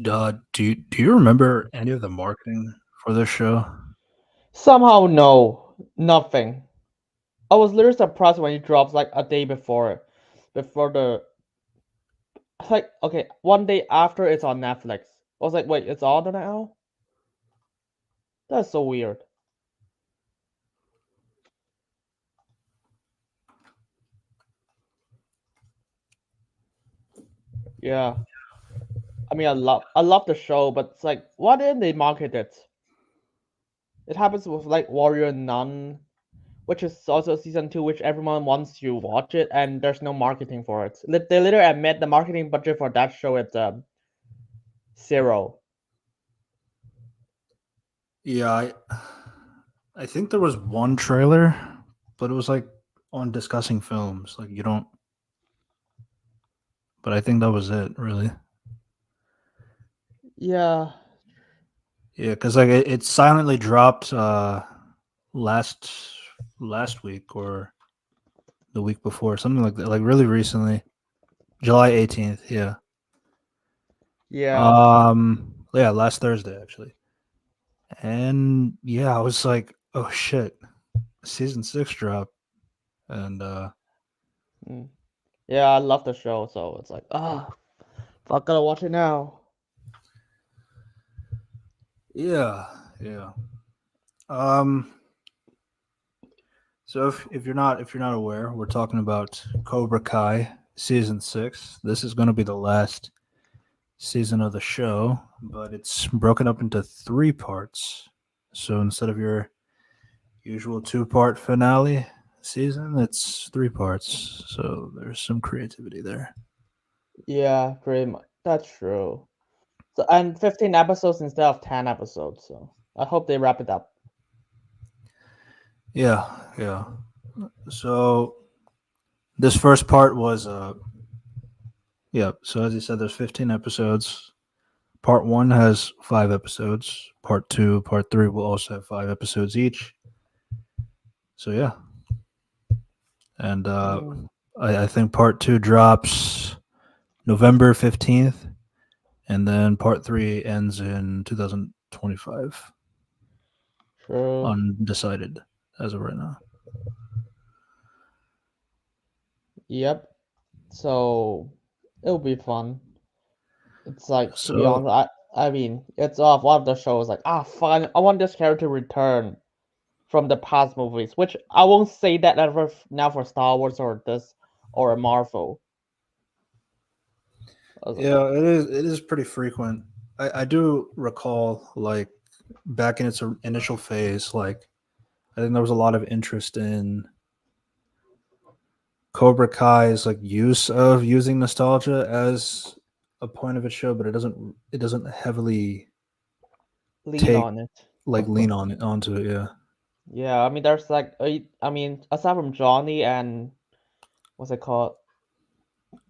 Do you remember any of the marketing for this show? Somehow, no, nothing. I was literally surprised when it drops like a day before the like okay, one day after it's on Netflix. I was like, wait, it's on now? That's so weird. Yeah, I mean, I love the show, but it's like, why didn't they market it? It happens with like Warrior Nun, which is also season two, which everyone wants to watch it, and there's no marketing for it. They literally admit the marketing budget for that show is zero. Yeah, I think there was one trailer, but it was like on discussing films. Like you don't, but I think that was it, really. Yeah, Yeah, because like it silently dropped last last week or the week before, something like that, like really recently, July 18th. Yeah. yeah. Yeah, last Thursday actually. And yeah, I was like, oh shit, season six dropped, and Mm. Yeah, I love the show, so it's like, fuck, gotta watch it now. yeah, yeah. Um, so if you're not aware, we're talking about Cobra Kai season six. This is going to be the last season of the show, but it's broken up into three parts. So instead of your usual two-part finale season, it's three parts. So there's some creativity there. Yeah, pretty much. That's true. So and 15 episodes instead of 10 episodes. So I hope they wrap it up. Yeah, yeah. So this first part was yeah. So as you said, there's 15 episodes. Part one has 5 episodes. Part two, part three will also have 5 episodes each. So yeah, and Mm, I think part two drops November 15th, and then part three ends in 2025. true. Undecided as of right now. Yep. So it'll be fun. It's like, to be So honest, I mean, it's off one of the shows like, fun. I want this character to return from the past movies, which I won't say that ever now for Star Wars or this or Marvel. I was like, yeah, it is pretty frequent. I do recall like back in its initial phase, like I think there was a lot of interest in Cobra Kai's like use of using nostalgia as a point of its show, but it doesn't heavily lean take on it. like lean on it onto it. Yeah, Yeah, I mean, there's like, I mean, aside from Johnny and what's it called?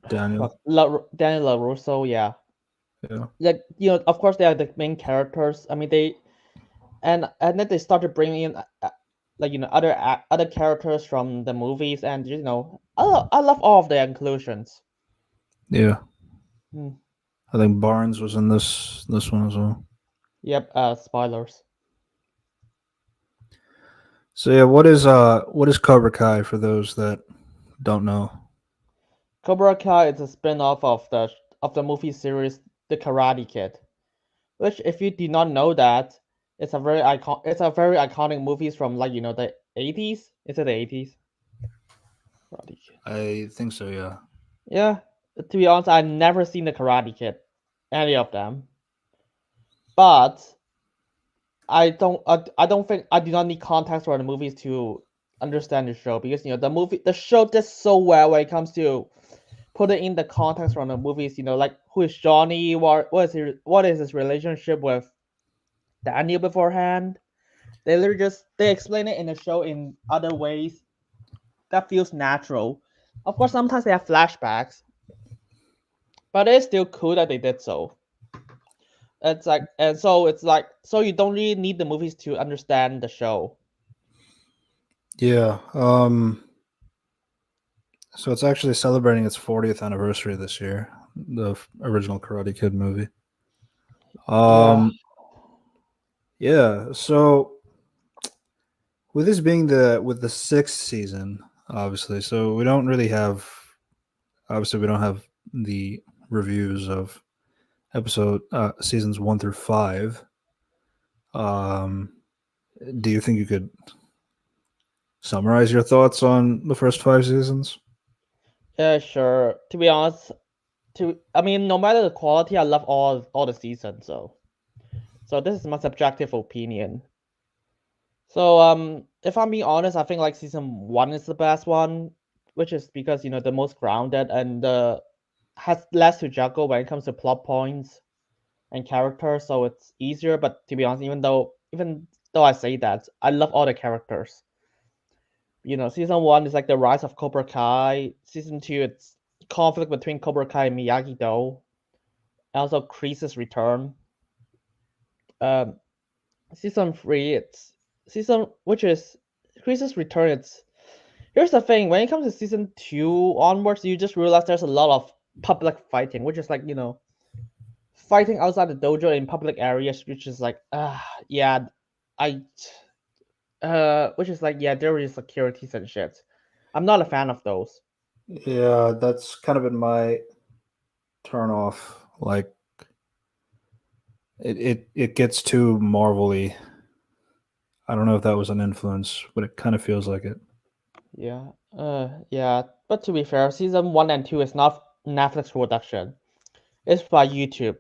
Daniel. Daniel LaRusso, yeah. Yeah, Like, of course they are the main characters. I mean, and then they started bringing in like other characters from the movies, and I love all of the inclusions. yeah. Hmm. I think Barnes was in this one as well. Yep. Spoilers. So yeah, what is Cobra Kai for those that don't know? Cobra Kai is a spin-off of the movie series The Karate Kid, which, if you did not know that, it's a very iconic movies from, like, the 80s. Is it the 80s? Karate Kid. I think so. Yeah. Yeah. To be honest, I've never seen the Karate Kid, any of them, but I don't think I do not need context for the movies to understand the show, because the show does so well when it comes to putting in the context from the movies. Like, who is Johnny? What is his relationship with Daniel beforehand? They literally just they explain it in the show in other ways that feels natural. Of course, sometimes they have flashbacks, but it's still cool that they did so. It's like, and so it's like, so you don't really need the movies to understand the show. Yeah. So it's actually celebrating its 40th anniversary this year. The original Karate Kid movie. Yeah, Yeah. So with this being the sixth season, obviously, so we don't really have obviously we don't have the reviews of episode seasons 1 through 5. Um, do you think you could summarize your thoughts on the first 5 seasons? yeah, sure. To be honest, I mean, no matter the quality, I love all the seasons. So this is my subjective opinion. So if I'm being honest, I think like season 1 is the best one, which is because the most grounded and has less to juggle when it comes to plot points and characters, so it's easier. But to be honest, even though I say that, I love all the characters. Season 1 is like the rise of Cobra Kai. Season 2, it's conflict between Cobra Kai and Miyagi-Do. Also, Kreese's return. Um, Season 3, it's season which is Kreese's return. Here's the thing: when it comes to season 2 onwards, you just realize there's a lot of public fighting, which is like fighting outside the dojo in public areas, which is like yeah, I which is like yeah, there is securities and shit. I'm not a fan of those. Yeah, that's kind of been my turn off. Like it gets too Marvel-y. I don't know if that was an influence, but it kind of feels like it. Yeah. But to be fair, season 1 and 2 is not Netflix production. It's by YouTube.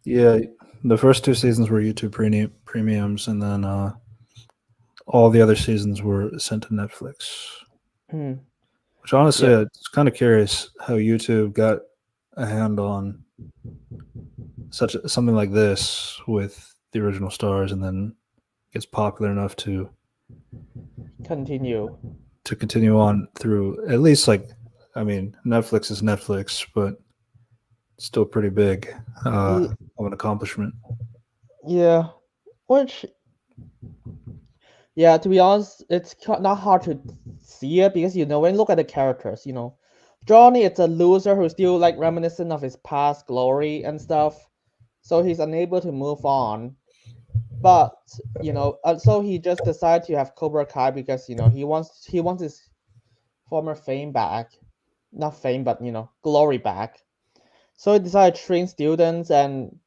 Yeah, the first 2 seasons were YouTube premiums, and then all the other seasons were sent to Netflix. Hmm. Which honestly, Yeah. it's kind of curious how YouTube got a hand on something like this with the original stars, and then gets popular enough Continue. to continue on through at least like, I mean, Netflix is Netflix, but still pretty big Y- of an accomplishment. Yeah. Which Yeah, to be honest, it's not hard to see it because when you look at the characters, Johnny it's a loser who's still like reminiscent of his past glory and stuff, so he's unable to move on. But so he just decided to have Cobra Kai because he wants his former fame back, not fame but glory back. So he decided to train students and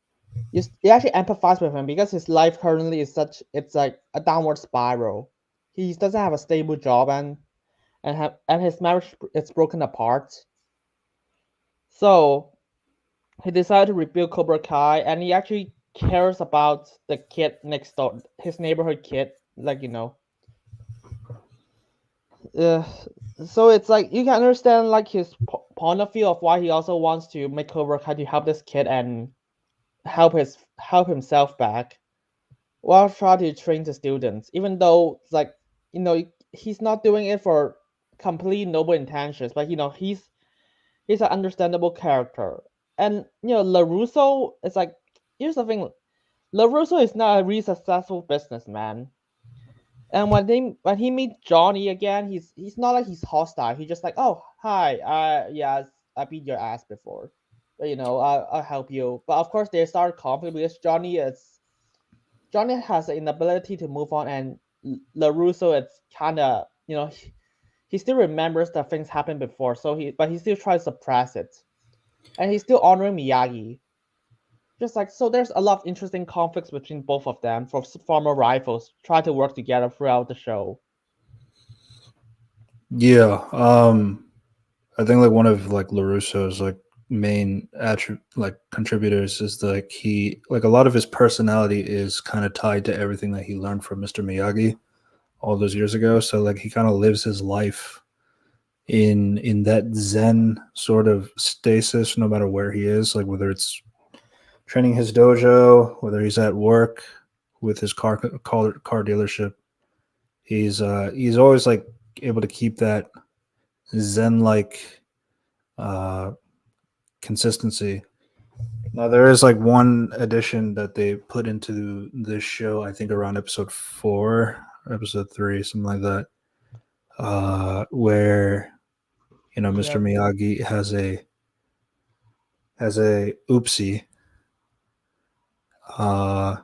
you actually empathize with him because his life currently is it's like a downward spiral. He doesn't have a stable job and his marriage is broken apart. So he decided to rebuild Cobra Kai and he actually cares about the kid next door, his neighborhood kid, like uh, so it's like you can understand like his point of view of why he also wants to make Cobra Kai to help this kid and help himself back while trying to train the students, even though it's like he's not doing it for complete noble intentions, but he's an understandable character. And Larusso is like here's the thing: Larusso is not a really successful businessman. And when he meets Johnny again, he's not like he's hostile. He's just like, oh hi, yeah, I beat your ass before, but I'll help you. But of course they start conflict because Johnny has an inability to move on, and Larusso, it's kind of he still remembers that things happened before, but he still tries to suppress it, and he's still honoring Miyagi. Just like so, there's a lot of interesting conflicts between both of them for former rivals try to work together throughout the show. Yeah, I think like one of like Larusso's like main like contributors is like he like a lot of his personality is kind of tied to everything that he learned from Mr. Miyagi all those years ago. So like he kind of lives his life in that Zen sort of stasis, no matter where he is, like whether it's training his dojo, whether he's at work with his car dealership. He's always like able to keep that Zen like uh, consistency. Now there is like one addition that they put into this show, I think around episode 4, or episode 3, something like that, where Mr. Yep. Miyagi has a as a oopsie. Uh,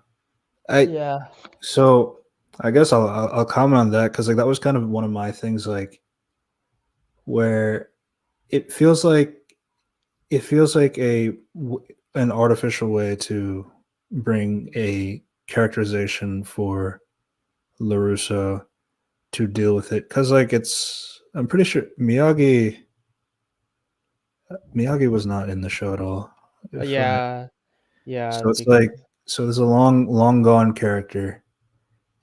I Yeah. so I guess I'll comment on that because like that was kind of one of my things like where it feels like it feels like an artificial way to bring a characterization for Larusso to deal with it because like it's I'm pretty sure Miyagi was not in the show at all. If I, Yeah. Yeah. so it's Because like so there's a long gone character,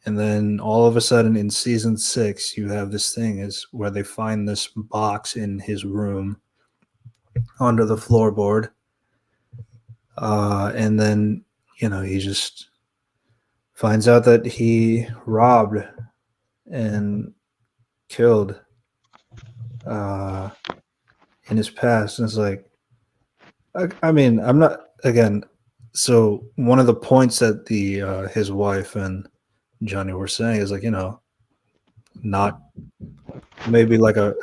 and then all of a sudden in season 6 you have this thing is where they find this box in his room under the floorboard, and then he just finds out that he robbed and killed uh, in his past, and it's like I mean I'm not again. So one of the points that the his wife and Johnny were saying is like not maybe like a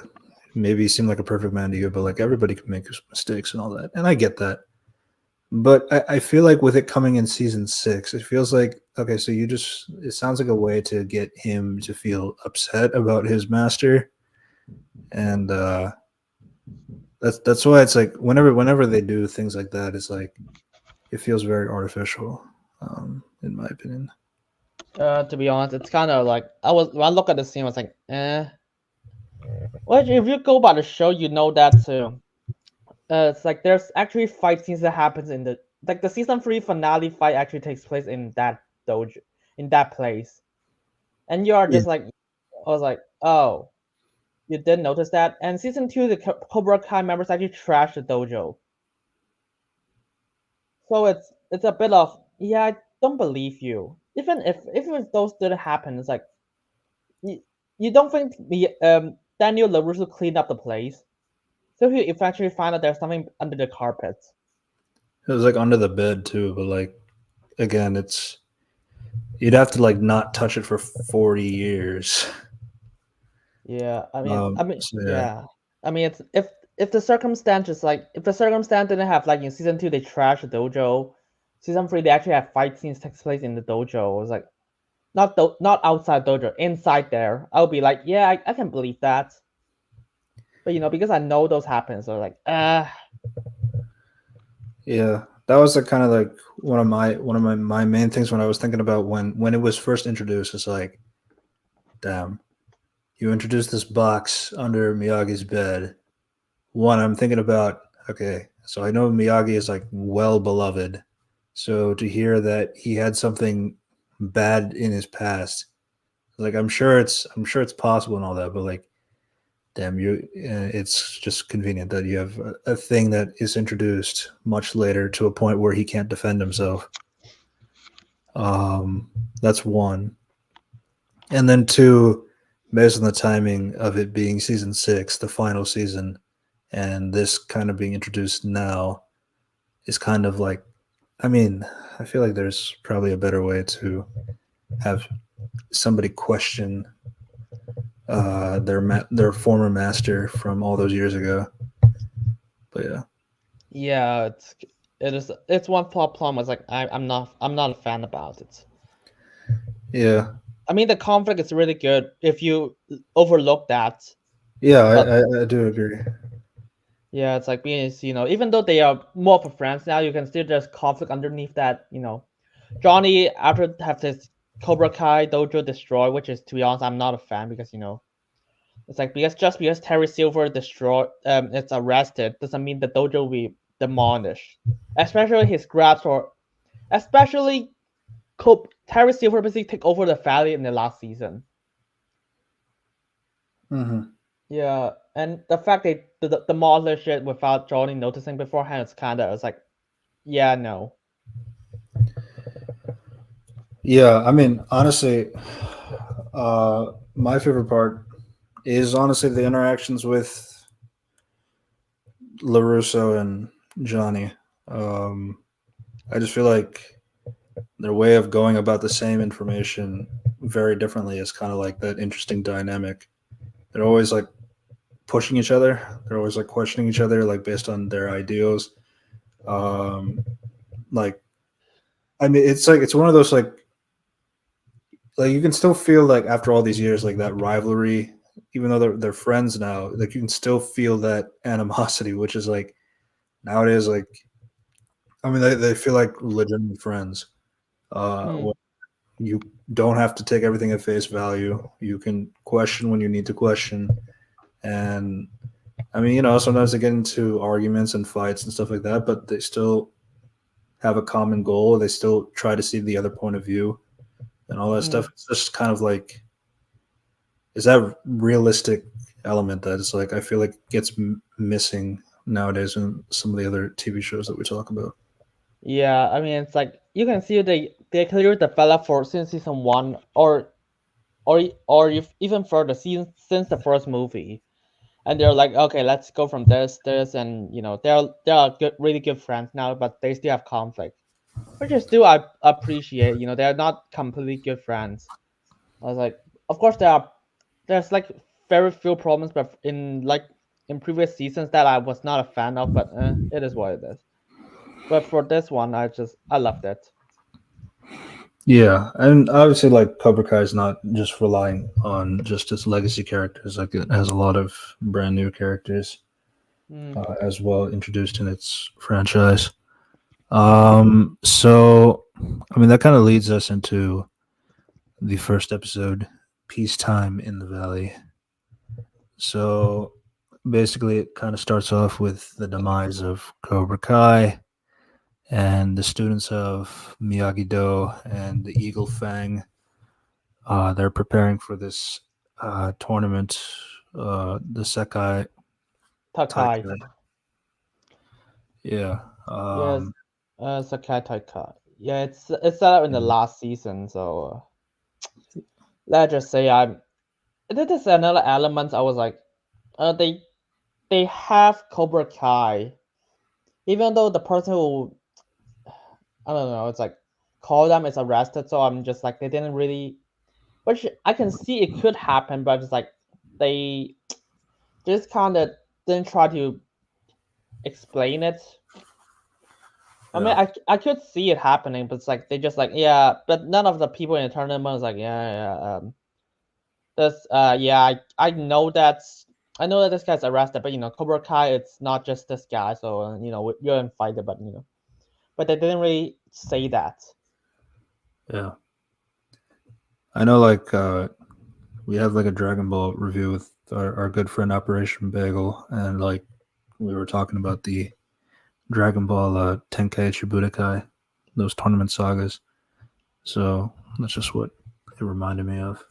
maybe he seemed like a perfect man to you, but like everybody can make mistakes and all that, and I get that. But I feel like with it coming in season 6, it feels like okay, so it sounds like a way to get him to feel upset about his master, and that's why it's like whenever they do things like that, it's like it feels very artificial, in my opinion. to be honest, it's kind of like when I look at the scene, I was like, eh. Well, if you go by the show, you know that too. It's like there's actually fight scenes that happens in the season 3 finale fight actually takes place in that dojo, in that place, and you are Yeah, just like, I was like, oh, you did notice that. And season 2, the Cobra Kai members actually trashed the dojo, so it's a bit of, yeah, I don't believe you. Even if those didn't happen, it's like you, you don't think Daniel LaRusso cleaned up the place, so he eventually find out there's something under the carpet. it was like under the bed too, but like again, it's you'd have to like not touch it for 40 years. Yeah, I mean, So yeah, yeah, I mean, it's if the circumstances like if the circumstance didn't have like in season 2 they trashed the dojo, season 3 they actually have fight scenes takes place in the dojo. It was like not outside dojo, inside there. I'll be like, yeah, I can believe that, but because I know those happen, so like, yeah, that was like kind of like one of my main things when I was thinking about when it was first introduced. It's like, damn, you introduced this box under Miyagi's bed. One, I'm thinking about okay, so I know Miyagi is like well beloved, so to hear that he had something bad in his past, like I'm sure it's possible and all that, but like damn you, it's just convenient that you have a thing that is introduced much later to a point where he can't defend himself. um that's one, and then two, based on the timing of it being season 6, the final season, and this kind of being introduced now is kind of like, I mean, I feel like there's probably a better way to have somebody question their former master from all those years ago. But yeah, yeah, it's one problem. Was like I'm not a fan about it. yeah, I mean, the conflict is really good if you overlook that, yeah. I, but I, I do agree. yeah, it's like being, even though they are more of friends now, you can still there's conflict underneath that. Johnny after have this Cobra Kai dojo destroy, which is, to be honest, I'm not a fan because it's like because Terry Silver it's arrested doesn't mean the dojo will be demolished. Especially his grabs or especially Terry Silver basically take over the valley in the last season. Hmm. Yeah, and the fact they demolish it without Johnny noticing beforehand, it's like, yeah, no. Yeah, I mean, honestly, my favorite part is honestly the interactions with Larusso and Johnny. Um, I just feel like their way of going about the same information very differently is kind of like that interesting dynamic. They're always like pushing each other. They're always like questioning each other, like based on their ideals. Like, I mean, it's like it's one of those like you can still feel like after all these years, like that rivalry, even though they're friends now, like you can still feel that animosity, which is like nowadays, like I mean, they feel like legitimate friends. Hmm. You don't have to take everything at face value. You can question when you need to question. And I mean, sometimes they get into arguments and fights and stuff like that, but they still have a common goal. They still try to see the other point of view and all that Hmm. stuff. It's just kind of like, is that realistic element that it's like, I feel like gets missing nowadays in some of the other TV shows that we talk about. Yeah, I mean, it's like you can see they clearly developed for since season one, or if even further since the first movie, and they're like, okay, let's go from this, and they're good, really good friends now, but they still have conflict, which is still I appreciate. They're not completely good friends. I was like, of course there's like very few problems, but in previous seasons that I was not a fan of, but it is what it is. But for this one, I loved it. Yeah, and obviously, like Cobra Kai is not just relying on just its legacy characters. Like it has a lot of brand new characters Mm, as well introduced in its franchise. So I mean that kind of leads us into the first episode, Peacetime in the Valley. So basically, it kind of starts off with the demise of Cobra Kai and the students of Miyagi Do and the Eagle Fang. They're preparing for this tournament, the Sekai Takai, Taikai. Yeah. yes, Sakai Takai. Yeah, it's set up in the Yeah. last season, so let's just say this is another element. I was like, they have Cobra Kai, even though the person who I don't know, it's like call them is arrested. So I'm just like they didn't really, which I can see it could happen, but it's like they just kind of didn't try to explain it. I mean, Yeah. I could see it happening, but it's like they just like yeah, but none of the people in the tournament was like yeah. This yeah, I know that this guy's arrested, but Cobra Kai, it's not just this guy, so you're in fight, but but they didn't really say that. Yeah. I know, like, we have like a Dragon Ball review with our good friend Operation Bagel, and like we were talking about the Dragon Ball Tenkaichi Budokai, those tournament sagas. So that's just what it reminded me of.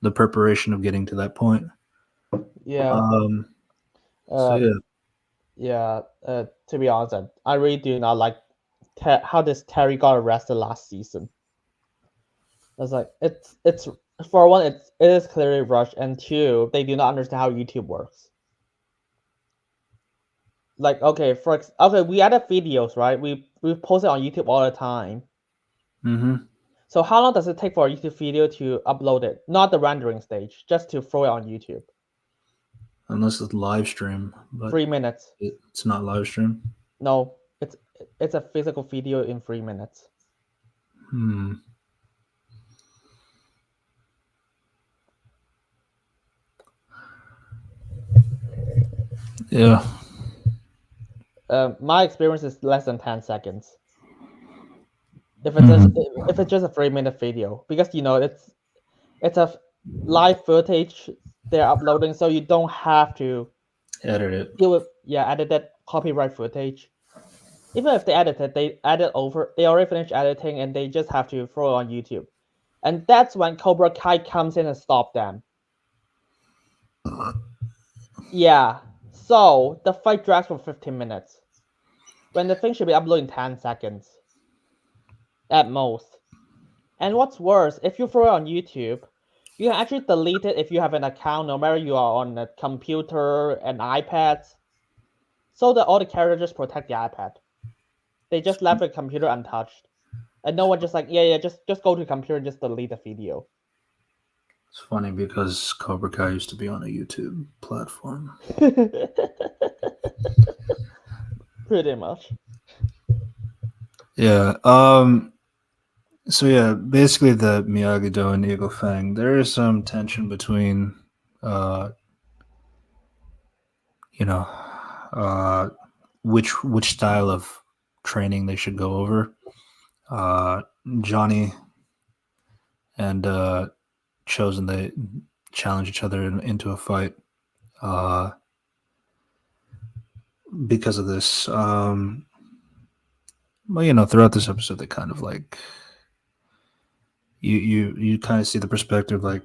The preparation of getting to that point. Yeah, Um, so uh, yeah, yeah. To be honest, I really do not like how this Terry got arrested last season. It's like it's for one, it is clearly rushed, and two, they do not understand how YouTube works. Like okay, okay, we edit videos, right? We post it on YouTube all the time. mm-hmm. So how long does it take for a YouTube video to upload it? Not the rendering stage, just to throw it on YouTube. Unless it's live stream, but 3 minutes. it's not live stream. No, it's a physical video in 3 minutes. Hmm. Yeah. My experience is less than 10 seconds. Hmm. If it's just a 3 minute video, because it's a live footage they're uploading, so you don't have to Edit it. deal with edited copyright footage. Even if they edit it, they already finished editing and they just have to throw it on YouTube. And that's when Cobra Kai comes in and stop them. Yeah. So the fight drags for 15 minutes. When the thing should be uploaded in 10 seconds. At most. And what's worse, if you throw it on YouTube, you can actually delete it if you have an account, no matter you are on a computer, an iPad. So that all the characters just protect the iPad. They just left the computer untouched. And no one just like, just go to the computer and just delete the video. It's funny because Cobra Kai used to be on a YouTube platform. Pretty much. Yeah. So yeah, basically the Miyagi-Do and Eagle Fang. There is some tension between, uh, you know, uh, which style of training they should go over. Uh, Johnny and Chosen, they challenge each other into a fight. Uh, because of this. Well, throughout this episode, they kind of like you kind of see the perspective like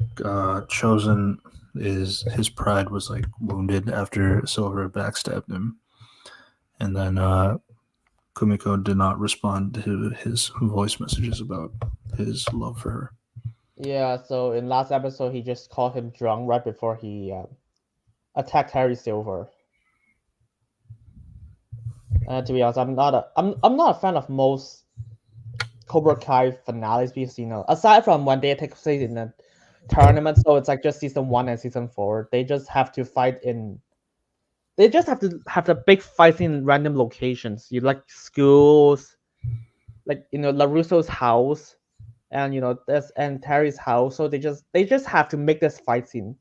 Chosen is his pride was like wounded after Silver backstabbed him, and then Kumiko did not respond to his voice messages about his love for her. Yeah, so in last episode, he just called him drunk right before he attacked Harry Silver. To be honest, I'm not a fan of most Cobra Kai finales because aside from when they take place in a tournament, so it's like just season 1 and season 4, they just have to fight in. They just have to have the big fights in random locations. You like schools, like Larusso's house, and this and Terry's house. So they just have to make this fight scene,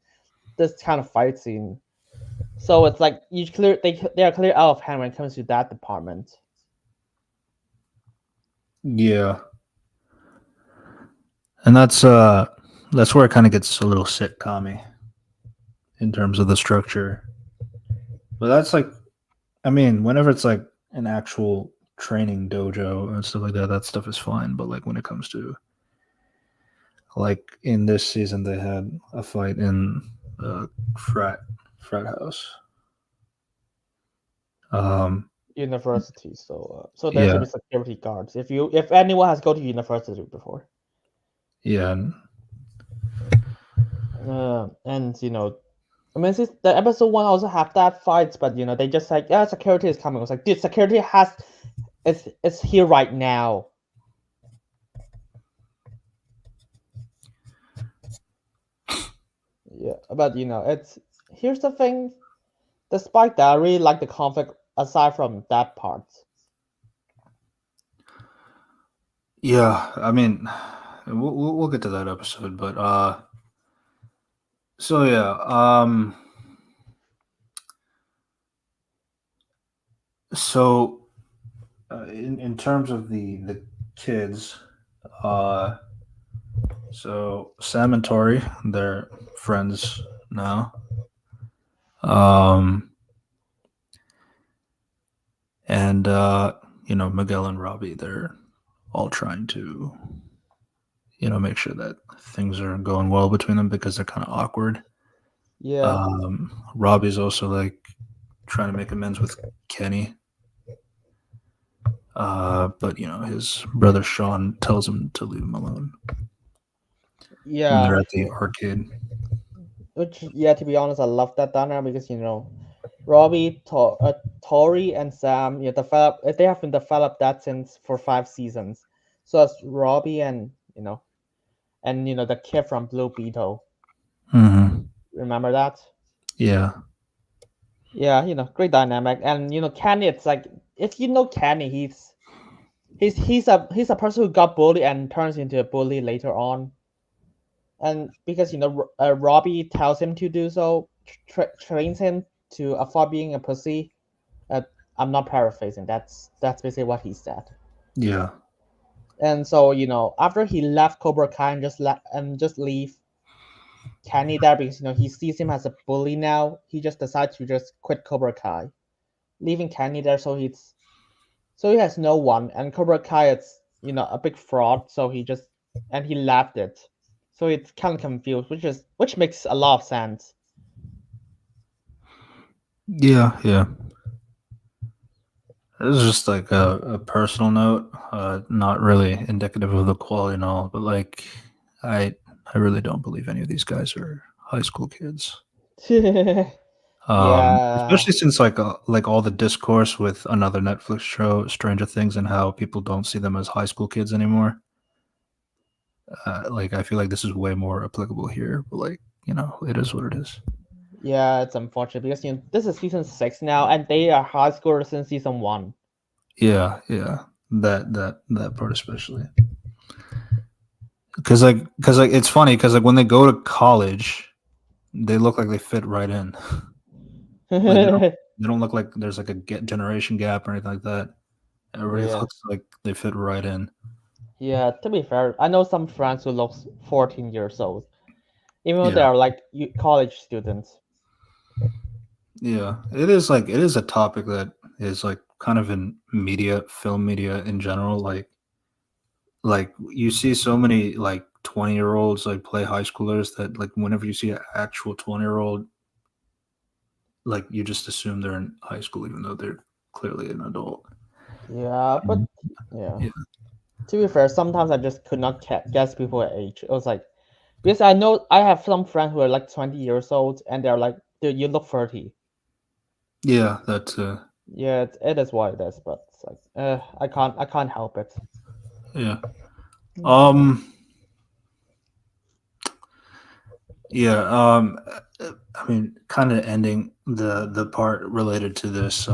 this kind of fight scene. So it's like they are clear out of hand when it comes to that department. Yeah, and that's where it kind of gets a little sitcom-y in terms of the structure. But that's like, I mean, whenever it's like an actual training dojo and stuff like that, that stuff is fine. But like when it comes to like in this season, they had a fight in a frat house. Um, University. So there should yeah, be security guards. If anyone has go to university before, yeah, and I mean, since the episode 1 also have that fights, but they just like, yeah, security is coming. It's like, dude, security it's here right now. Yeah, but it's here's the thing. Despite that, I really like the conflict aside from that part. yeah. I mean, we'll get to that episode, but so yeah, so in terms of the kids, uh, so Sam and Tori, they're friends now. Um, and Miguel and Robbie, they're all trying to make sure that things are going well between them because they're kind of awkward. Yeah, Robbie's also like trying to make amends with Kenny, but his brother Sean tells him to leave him alone when yeah. they're at the arcade. Which, yeah, to be honest, I love that dynamic because Robbie, Tori, and Sam, they have been developed that since for 5 seasons. So it's Robbie and the kid from Blue Beetle. Mm-hmm. Remember that? Yeah, Yeah, great dynamic. And Kenny, it's like if you know Kenny, he's a person who got bullied and turns into a bully later on. And because Robbie tells him to do so, trains him to avoid being a pussy. Uh, I'm not paraphrasing. That's basically what he said. yeah, And so after he left Cobra Kai and just leave Kenny there because he sees him as a bully now, he just decides to just quit Cobra Kai, leaving Kenny there. So he has no one, and Cobra Kai it's a big fraud. So he left it. So it's kind of confused, which makes a lot of sense. yeah. This is just like a personal note, not really indicative of the quality and all, but like I I really don't believe any of these guys are high school kids. Yeah, Especially since like all the discourse with another Netflix show, Stranger Things, and how people don't see them as high school kids anymore. Like I feel like this is way more applicable here, but like it is what it is. yeah, it's unfortunate because this is season 6 now, and they are high schoolers since season 1. Yeah, yeah. that part especially. Because it's funny because like when they go to college, they look like they fit right in. Like they don't look like there's like a generation gap or anything like that. Everybody Yeah. looks like they fit right in. Yeah, to be fair, I know some friends who looks 14 years old, even though they Yeah, are like college students. yeah. It is a topic that is like kind of in media, film media in general. Like you see so many like 20-year-olds like play high schoolers that like whenever you see an actual 20-year-old, like you just assume they're in high school even though they're clearly an adult. Yeah, but And, yeah. yeah, To be fair, sometimes I just could not guess people's age. It was like because I know I have some friends who are like 20 years old and they're like, dude, you look 30. yeah, that's Yeah, it is what it is, but it's like, I can't help it. yeah. Hmm. Um, yeah. I mean, kind of ending the part related to this.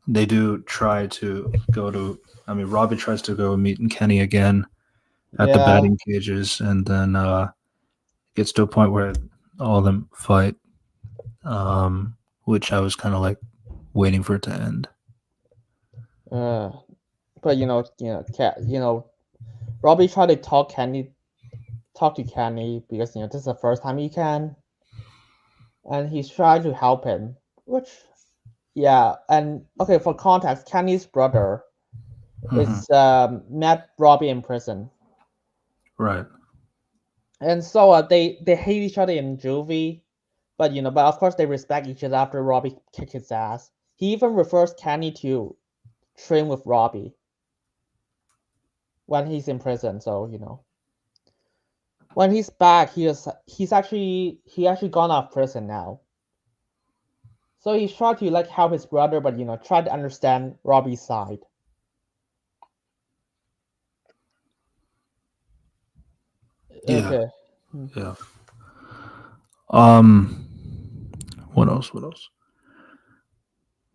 They do try to go to. I mean, Robbie tries to go meet Kenny again at the Yeah, batting cages, and then gets to a point where all of them fight. Which I was kind of like waiting for it to end. uh, but Robbie tried to talk to Kenny because this is the first time he can, and he's trying to help him. Which, yeah, and okay, for context, Kenny's brother Hmm. is met Robbie in prison, Right. and so they hate each other in juvie, but of course they respect each other after Robbie kicked his ass. He even refers Kenny to train with Robbie when he's in prison. So when he's back, he actually gone out of prison now. So he's trying to like help his brother, but try to understand Robbie's side. Yeah. Okay. Hmm. Yeah. Um. What else? What else?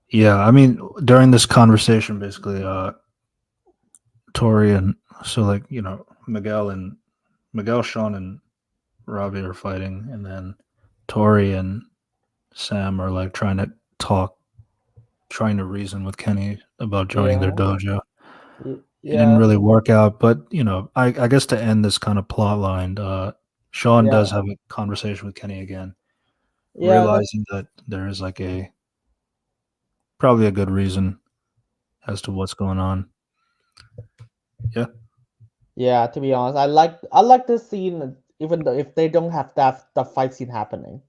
Yeah. I mean, during this conversation, basically, Tori and so like Miguel, Sean, and Robbie are fighting, and then Tori and Sam are like trying to talk, trying to reason with Kenny about joining their Yeah. dojo. It didn't Yeah. really work out, but I guess to end this kind of plot line, Sean Yeah. does have a conversation with Kenny again, Yeah. That's realizing that there is like a probably a good reason as to what's going on. Yeah, yeah. To be honest, I like this scene, even though if they don't have that the fight scene happening.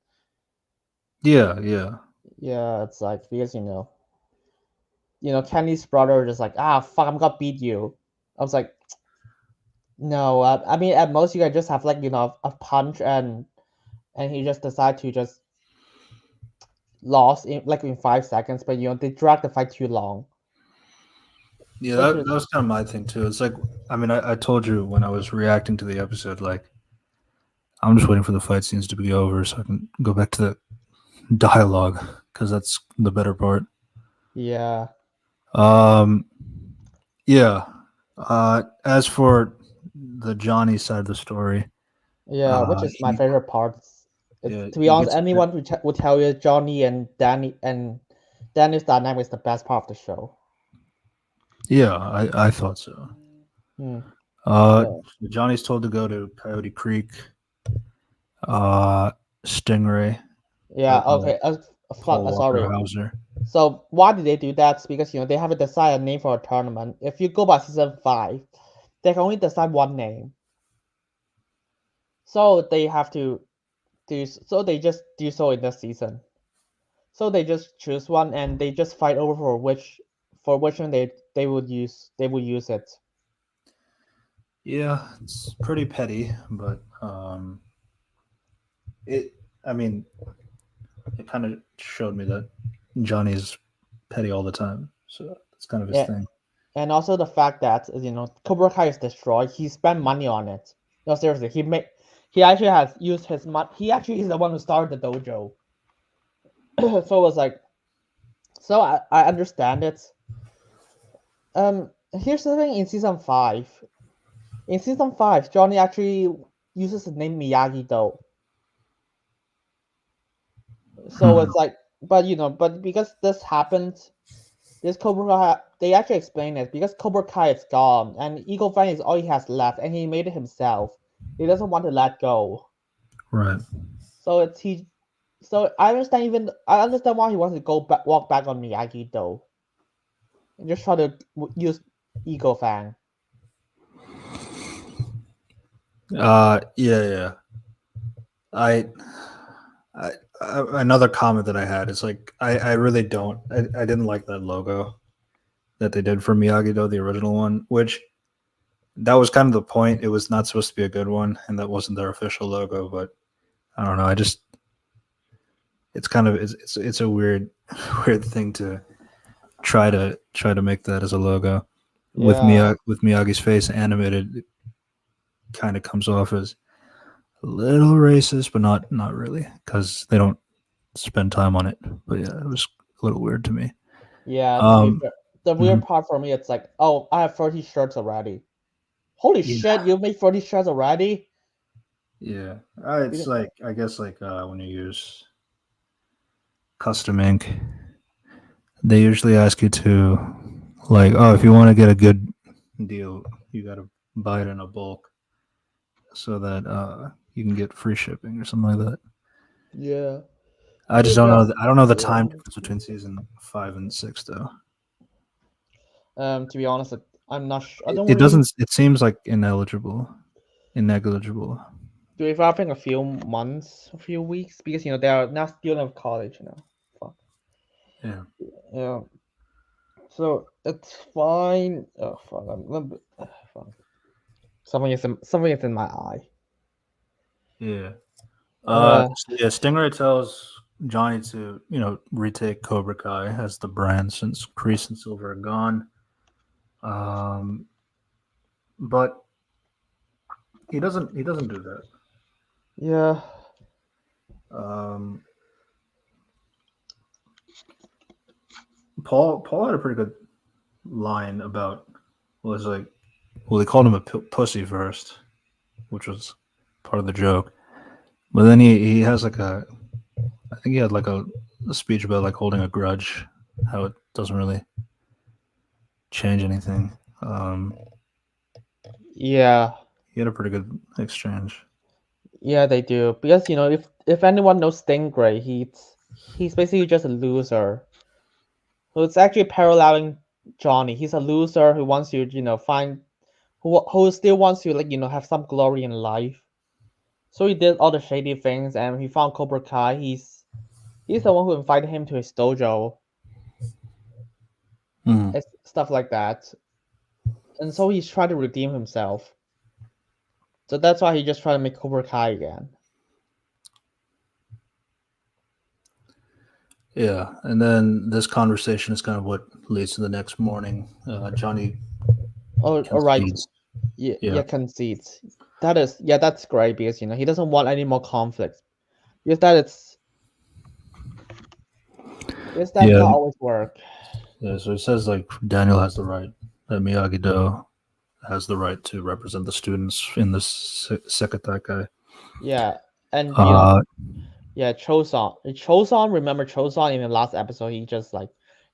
yeah, yeah, Yeah, it's like because Kenny's brother just like fuck, I'm gonna beat you. I was like, no, I mean at most you can just have like a punch and he just decide to just lost in 5 seconds, but they drag the fight too long, yeah. which That is was kind of my thing too. It's like, I mean, I told you when I was reacting to the episode, like I'm just waiting for the fight scenes to be over so I can go back to the dialogue because that's the better part. yeah, Um, yeah. As for the Johnny side of the story, yeah, which is my he favorite part. It's yeah to be he honest, gets anyone would tell you Johnny and Danny's dynamic is the best part of the show. yeah, I thought so. Hmm. Uh, Yeah, Johnny's told to go to Coyote Creek, uh, Stingray yeah. with Okay. Paul Walker Sorry. Hauser. So why did they do that? It's because they haven't decided a name for a tournament. If you go by season 5, they can only decide one name. So they have to so they just do so in this season. So they just choose one and they just fight over for which one they would use it. Yeah, it's pretty petty, but it. I mean, it kind of showed me that Johnny's petty all the time, so that's kind of his Yeah, thing. and also the fact that Cobra Kai is destroyed. He spent money on it. No, seriously, he actually has used his money. He actually is the one who started the dojo. So it was like, so I understand it. Here's the thing: in season 5, Johnny actually uses the name Miyagi Do. So Hmm. it's like, but because this happened, this Cobra Kai, they actually explain it because Cobra Kai is gone and Eagle Fang is all he has left, and he made it himself. He doesn't want to let go. Right. So it's he. So I understand why he wants to walk back on Miyagi Do and just try to use Eagle Fang. Yeah, yeah. I, another comment that I had is like I really don't I didn't like that logo that they did for Miyagi Do, the original one, which that was kind of the point. It was not supposed to be a good one, and that wasn't their official logo. But I don't know. I just it's kind of it's a weird weird thing to try to make that as a logo with Yeah, Miyagi's face animated. It kind of comes off as a little racist, but not really because they don't spend time on it. But yeah, it was a little weird to me. yeah. To be Um, fair, the mhm. weird part for me, it's like, oh, I have 30 shirts already. Holy Yeah, shit, you made 30 shirts already? yeah. It's Because, like I guess like when you use custom ink, they usually ask you to like, oh, if you want to get a good deal, you got to buy it in a bulk so that you can get free shipping or something like that. yeah. I To just be don't fair, know. I don't know the yeah. time difference between season 5 and 6 though. To be honest, I'm not sure. I don't It really. doesn't. It seems like negligible. Do we have a few months, a few weeks? Because they are now still in college. Fuck. Yeah. Yeah. So it's fine. Oh fuck. Fuck. Something is in my eye. Yeah. Uh. So yeah. Stingray tells Johnny to retake Cobra Kai as the brand since Kreese and Silver are gone. Um, but he doesn't. He doesn't do that. Yeah. Um, Paul had a pretty good line about was like, well, they called him a pussy first, which was part of the joke. But then he has like I think he had like a speech about like holding a grudge, how it doesn't really change anything. Yeah. He had a pretty good exchange. Yeah. They do because if anyone knows Stingray, he's basically just a loser. So it's actually paralleling Johnny. He's a loser who wants to find who still wants to have some glory in life. So he did all the shady things, and he found Cobra Kai. He's the one who invited him to his dojo Mm. and stuff like that. And so he's trying to redeem himself. So that's why he just tried to make Cobra Kai again. Yeah, and then this conversation is kind of what leads to the next morning. Johnny Oh, all right. concedes. Yeah, Yeah, yeah, concedes. That's great because he doesn't want any more conflicts. Because that yeah, not always work. yeah. So it says like Daniel has the right, that Miyagi Do has the right to represent the students in this Sekataikai. Yeah, and Uh, yeah, Choson. Remember Choson in the last episode? He just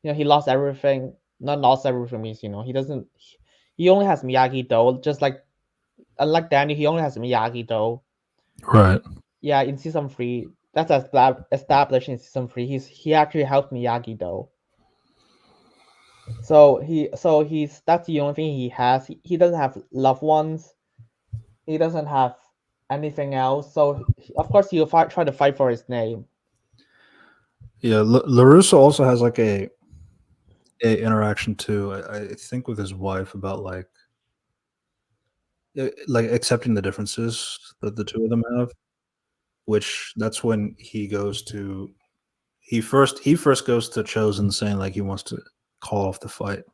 he lost everything. Not lost everything means he doesn't. He only has Miyagi Do. Just like unlike Danny, he only has Miyagi Do. right. Yeah, in season 3, that's established in season 3. He actually helped Miyagi Do. So he's that's the only thing he has. He doesn't have loved ones. He doesn't have anything else. So of course he'll try to fight for his name. Yeah, Larusso also has like a interaction too. I think with his wife about like accepting the differences that the two of them have. Which that's when he first goes to Chosen saying like he wants to call off the fight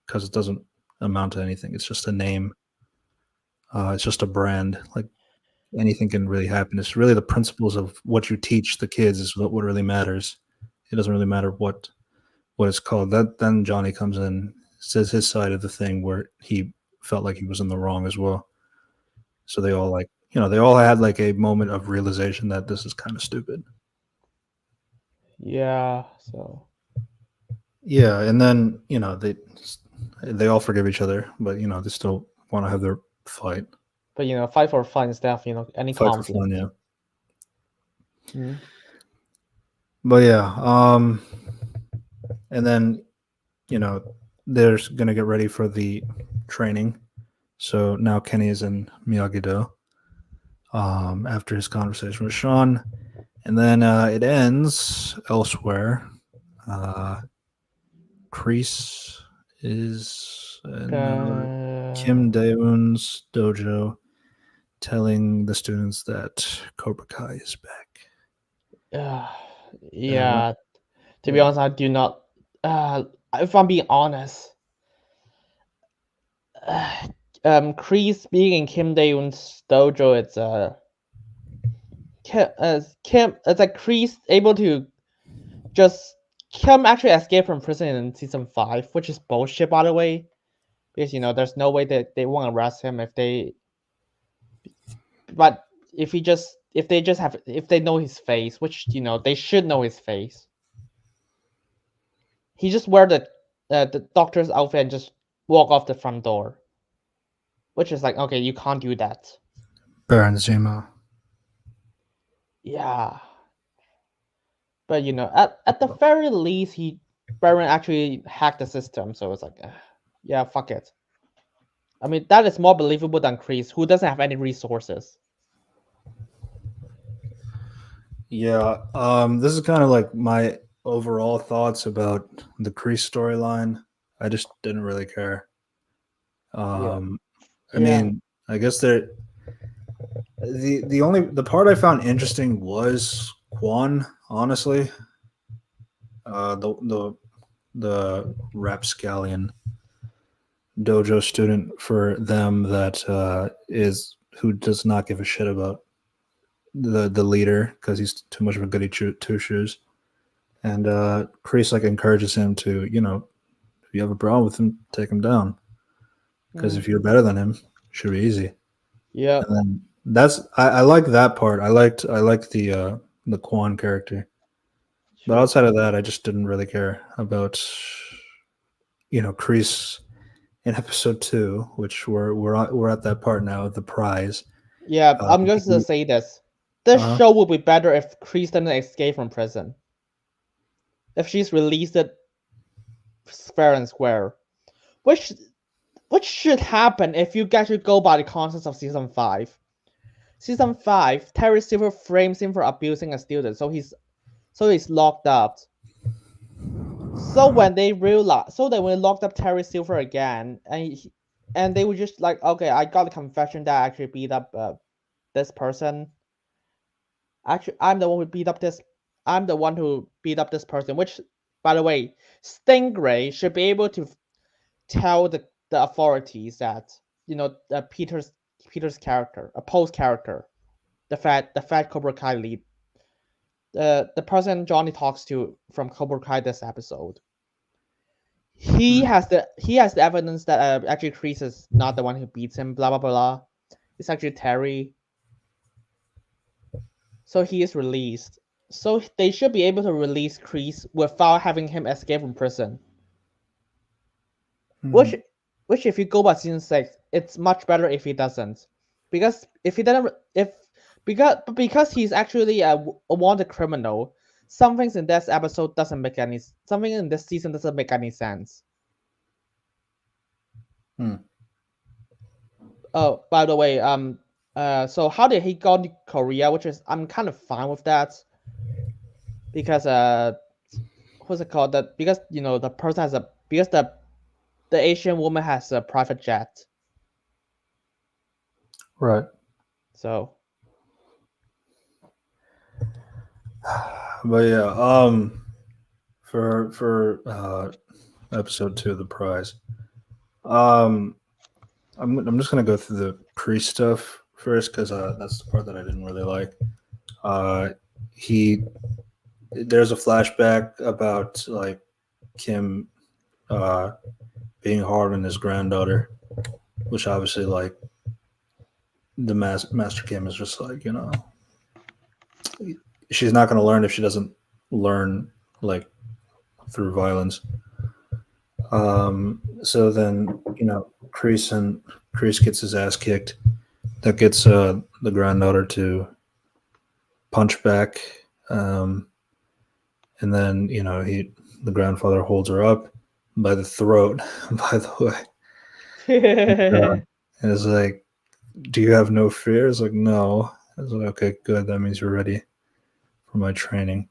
because it doesn't amount to anything. It's just a name. It's just a brand. Like anything can really happen. It's really the principles of what you teach the kids is what really matters. It doesn't really matter what it's called. That then Johnny comes in says his side of the thing where he felt like he was in the wrong as well. So they all like, they all had like a moment of realization that this is kind of stupid. Yeah. So Yeah, and then they all forgive each other, but they still want to have their fight, but fight for fun instead of any fight for conflict. fun. Yeah, Mhm. but yeah, and then they're gonna get ready for the training. So now Kenny is in Miyagi-Do after his conversation with Sean, and then it ends elsewhere. Kreese is in Kim Dae-woon's dojo, telling the students that Cobra Kai is back. Yeah. To be Yeah. honest, I do not. If I'm being honest, Kreese being in Kim Dae-woon's dojo, it's Kim. It's like Kreese able to just Kim actually escaped from prison in season 5, which is bullshit, by the way, because there's no way that they won't arrest him if they. But if they know his face, which they should know his face. He just wear the doctor's outfit and just walk off the front door, which is like, okay, you can't do that. Baron Zemo. Yeah, but at the very least, Baron actually hacked the system, so it's like, yeah, fuck it. I mean, that is more believable than Kreese, who doesn't have any resources. Yeah, this is kind of like my overall thoughts about the Kreese storyline. I just didn't really care. Yeah, I yeah, mean, I guess the part I found interesting was Quan. Honestly, the rapscallion dojo student for them that is who does not give a shit about the leader because he's too much of a goody two shoes. And Kreese like encourages him to, if you have a problem with him, take him down. Because if you're better than him, it should be easy. yeah. And then I like that part. I liked the Quan character. But outside of that, I just didn't really care about Kreese in episode 2, which we're at that part now, the prize. Yeah, I'm just gonna He, say this. This uh, show would be better if Kreese didn't escape from prison. If she's released it fair and square. Which should happen if you actually go by the concepts of season 5. Season 5, Terry Silver frames him for abusing a student, so he's locked up. So when they locked up Terry Silver again, and they were just like, okay, I got a confession that I actually beat up this person. Actually, I'm the one who beat up this person. Which, by the way, Stingray should be able to tell the authorities that Peter's character, a post character, the fat Cobra Kai lead, the person Johnny talks to from Cobra Kai this episode. He has the evidence that actually Kreese is not the one who beats him. Blah blah blah. It's actually Terry. So he is released. So they should be able to release Kreese without having him escape from prison. Which, if you go by season 6, it's much better if he doesn't, because if he doesn't, if because he's actually a wanted criminal. Some things in this episode doesn't make any. Something in this season doesn't make any sense. Oh, by the way, so how did he go to Korea? Which is I'm kind of fine with that, because what's it called? That because the person has a because the Asian woman has a private jet. right. So But yeah, for episode 2 of the prize, I'm just gonna go through the Kreese stuff first because that's the part that I didn't really like. He There's a flashback about like Kim being hard on his granddaughter, which obviously like the Master Kim is just like, she's not going to learn if she doesn't learn like through violence. So then, Kreese gets his ass kicked. That gets the granddaughter to punch back. And then, the grandfather holds her up by the throat, by the way. And it's like, do you have no fear? It's like, no. I was like, okay, good. That means you're ready for my training.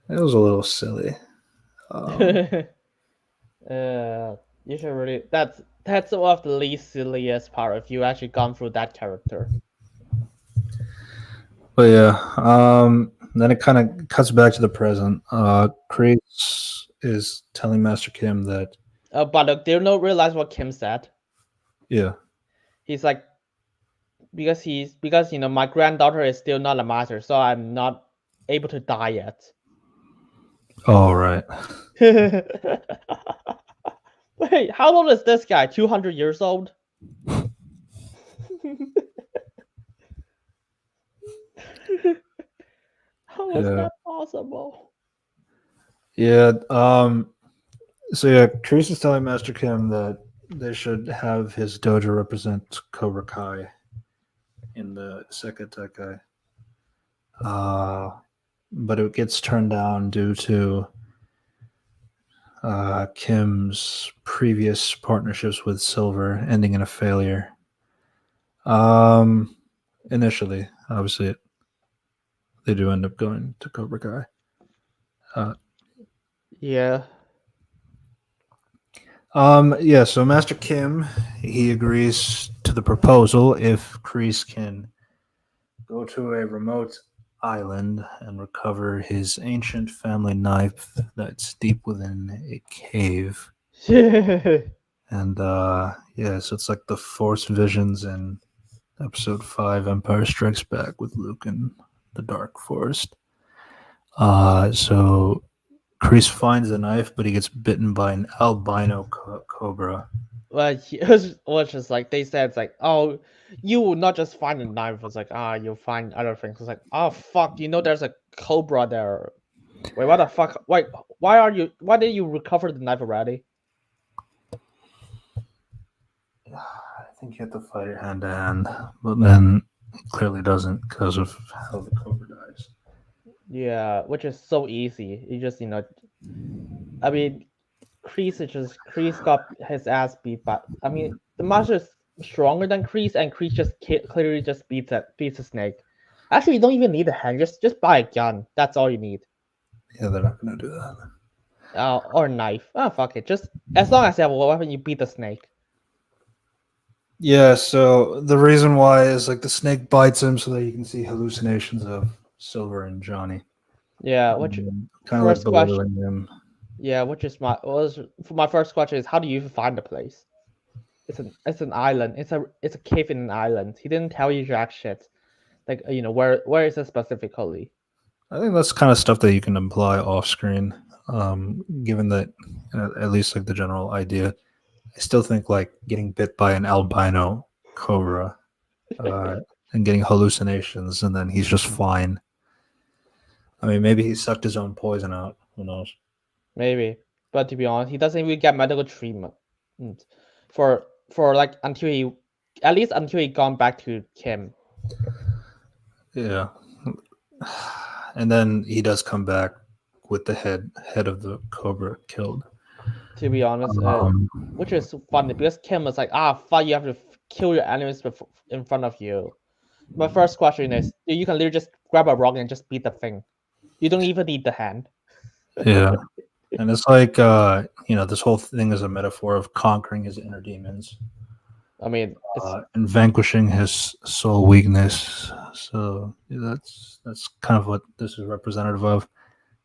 It was a little silly. You should really. That's one of the least silliest part if you actually gone through that character. But yeah, then it kind of cuts back to the present. Kreese is telling Master Kim that. But they don't realize what Kim said. Yeah. He's like, because my granddaughter is still not a master, so I'm not able to die yet. Oh right. Wait, how old is this guy? 200 years old? How is that possible? Yeah. So yeah, Kreese is telling Master Kim that they should have his dojo represent Cobra Kai in the Sekai. But it gets turned down due to Kim's previous partnerships with Silver ending in a failure. Initially, obviously, they do end up going to Cobra Kai. Yeah. Yeah, so Master Kim, he agrees to the proposal if Kreese can go to a remote island and recover his ancient family knife that's deep within a cave. And yeah, so it's like the Force visions in episode 5, Empire Strikes Back with Luke in the Dark Forest. So Kreese finds the knife, but he gets bitten by an albino cobra. Well, it was just like they said, it's like, oh, you will not just find a knife. It's like, you'll find other things. It's like, oh fuck, there's a cobra there. Wait, what the fuck? Wait, why did you recover the knife already? I think you have to fight it hand to hand, but then it clearly doesn't because of how the cobra dies. Yeah, which is so easy. You just, I mean, Kreese got his ass beat, but I mean, the master is stronger than Kreese, and Kreese just clearly just beats the snake. Actually, you don't even need a hand. Just buy a gun. That's all you need. Yeah, they're not gonna do that. Or a knife. Fuck it. Just as long as you have a weapon, you beat the snake. Yeah, so the reason why is like the snake bites him so that you can see hallucinations of Silver and Johnny. Yeah, which kind of like belittling him. Yeah, which is my first question is, how do you even find the place? It's an island. It's a cave in an island. He didn't tell you jack shit. Like where is it specifically? I think that's kind of stuff that you can imply off screen. Given that at least like the general idea, I still think like getting bit by an albino cobra and getting hallucinations, and then he's just fine. I mean, maybe he sucked his own poison out. Who knows? Maybe, but to be honest, he doesn't even get medical treatment for like until he gone back to Kim. Yeah, and then he does come back with the head of the cobra killed. To be honest, which is funny because Kim was like, fuck, you have to kill your enemies in front of you. My first question is, you can literally just grab a rock and just beat the thing. You don't even need the hand. Yeah. And it's like, this whole thing is a metaphor of conquering his inner demons. I mean, and vanquishing his soul weakness. So yeah, that's kind of what this is representative of.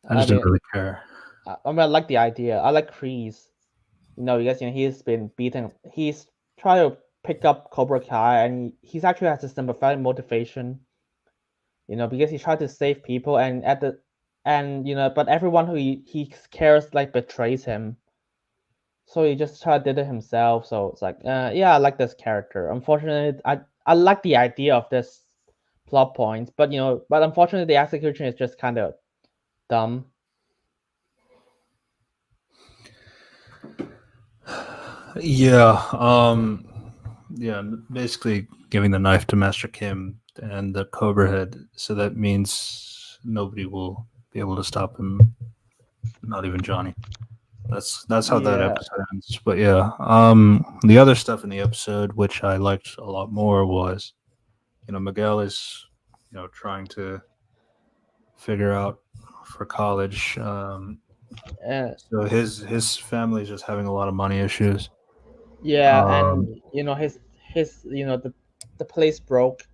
I just didn't really care. I mean, I like the idea. I like Kreese. Because he's been beaten. He's trying to pick up Cobra Kai, and he's actually has a sympathetic motivation. Because he tried to save people, and but everyone who he cares like betrays him. so he just tried did it himself. So it's like, yeah, I like this character. Unfortunately, I like the idea of this plot point, but but unfortunately, the execution is just kind of dumb. Yeah. Yeah. Basically, giving the knife to Master Kim and the Cobra Head, so that means nobody will be able to stop him. Not even Johnny. That's how that Yeah, episode ends. But yeah, the other stuff in the episode, which I liked a lot more, was Miguel is trying to figure out for college. uh, So his family is just having a lot of money issues. yeah, and Um, his the place broke.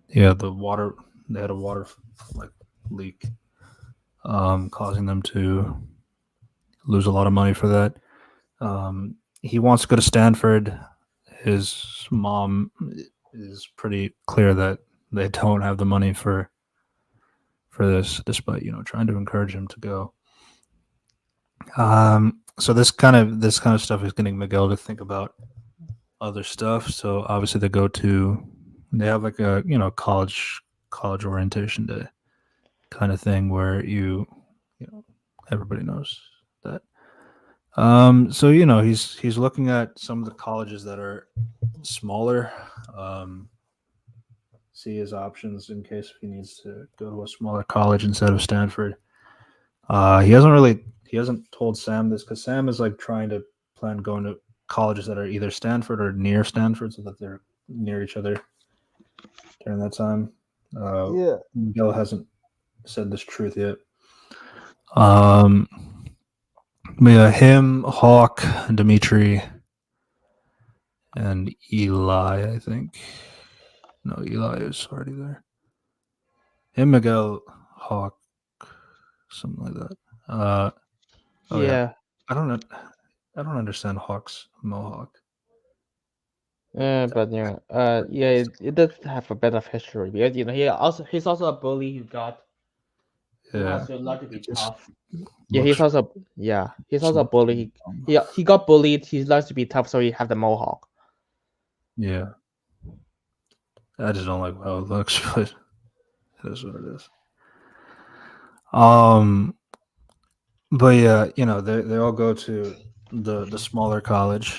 yeah, the water they had a water like leak, causing them to lose a lot of money for that. He wants to go to Stanford. His mom is pretty clear that they don't have the money for this, despite trying to encourage him to go. So this kind of stuff is getting Miguel to think about other stuff. So obviously they have like a college orientation day kind of thing where everybody knows that. So he's looking at some of the colleges that are smaller. See his options in case if he needs to go to a smaller college instead of Stanford. He hasn't told Sam this because Sam is like trying to plan going to colleges that are either Stanford or near Stanford so that they're near each other during that time. Yeah, Miguel hasn't said this truth yet. Um, but yeah, him, Hawk, Dimitri, and Eli. I think no, Eli is already there. Him, Miguel, Hawk, something like that. Oh yeah, yeah. I don't know. I don't understand Hawk's mohawk. But yeah, it does have a bit of history because he's also a bully who has Yeah, to learn to be it just tough. Yeah, looks he's just also a looks bully. dumb. He got bullied. He learns to be tough, so he have the mohawk. Yeah, I just don't like how it looks, but it is what it is. Um, but yeah, they all go to the smaller college.